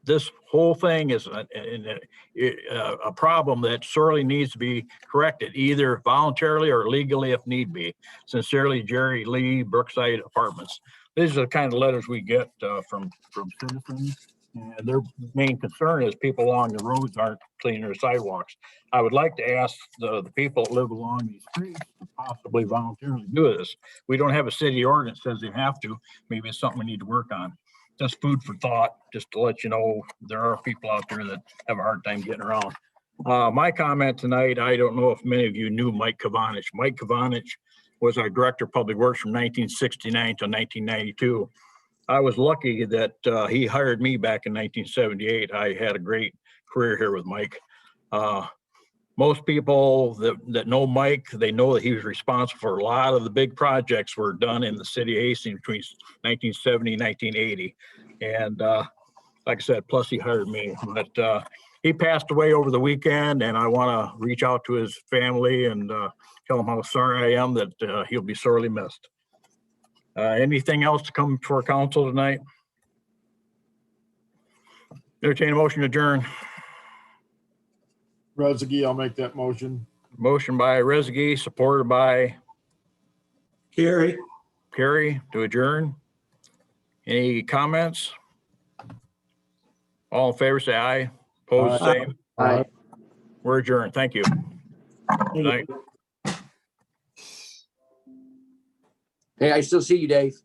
This whole thing is a problem that sorely needs to be corrected, either voluntarily or legally if need be. Sincerely, Jerry Lee, Brookside Apartments. These are the kind of letters we get from citizens, and their main concern is people along the roads aren't cleaning their sidewalks. I would like to ask the people that live along these streets to possibly voluntarily do this. We don't have a city ordinance that says they have to. Maybe it's something we need to work on. Just food for thought, just to let you know there are people out there that have a hard time getting around. My comment tonight, I don't know if many of you knew Mike Kavanich. Mike Kavanich was our Director of Public Works from 1969 to 1992. I was lucky that he hired me back in 1978. I had a great career here with Mike. Most people that know Mike, they know that he was responsible for a lot of the big projects were done in the city of Hastings between 1970 and 1980. And like I said, plus he hired me. But he passed away over the weekend, and I want to reach out to his family and tell him how sorry I am that he'll be sorely missed. Anything else to come before council tonight? Entertain a motion to adjourn. Rezegi, I'll make that motion. Motion by Rezegi, supported by Carrie, Carrie to adjourn. Any comments? All in favor, say aye. Opposed, Aye. same. Aye. We're adjourned. Thank you. Good night. Hey, I still see you, Dave.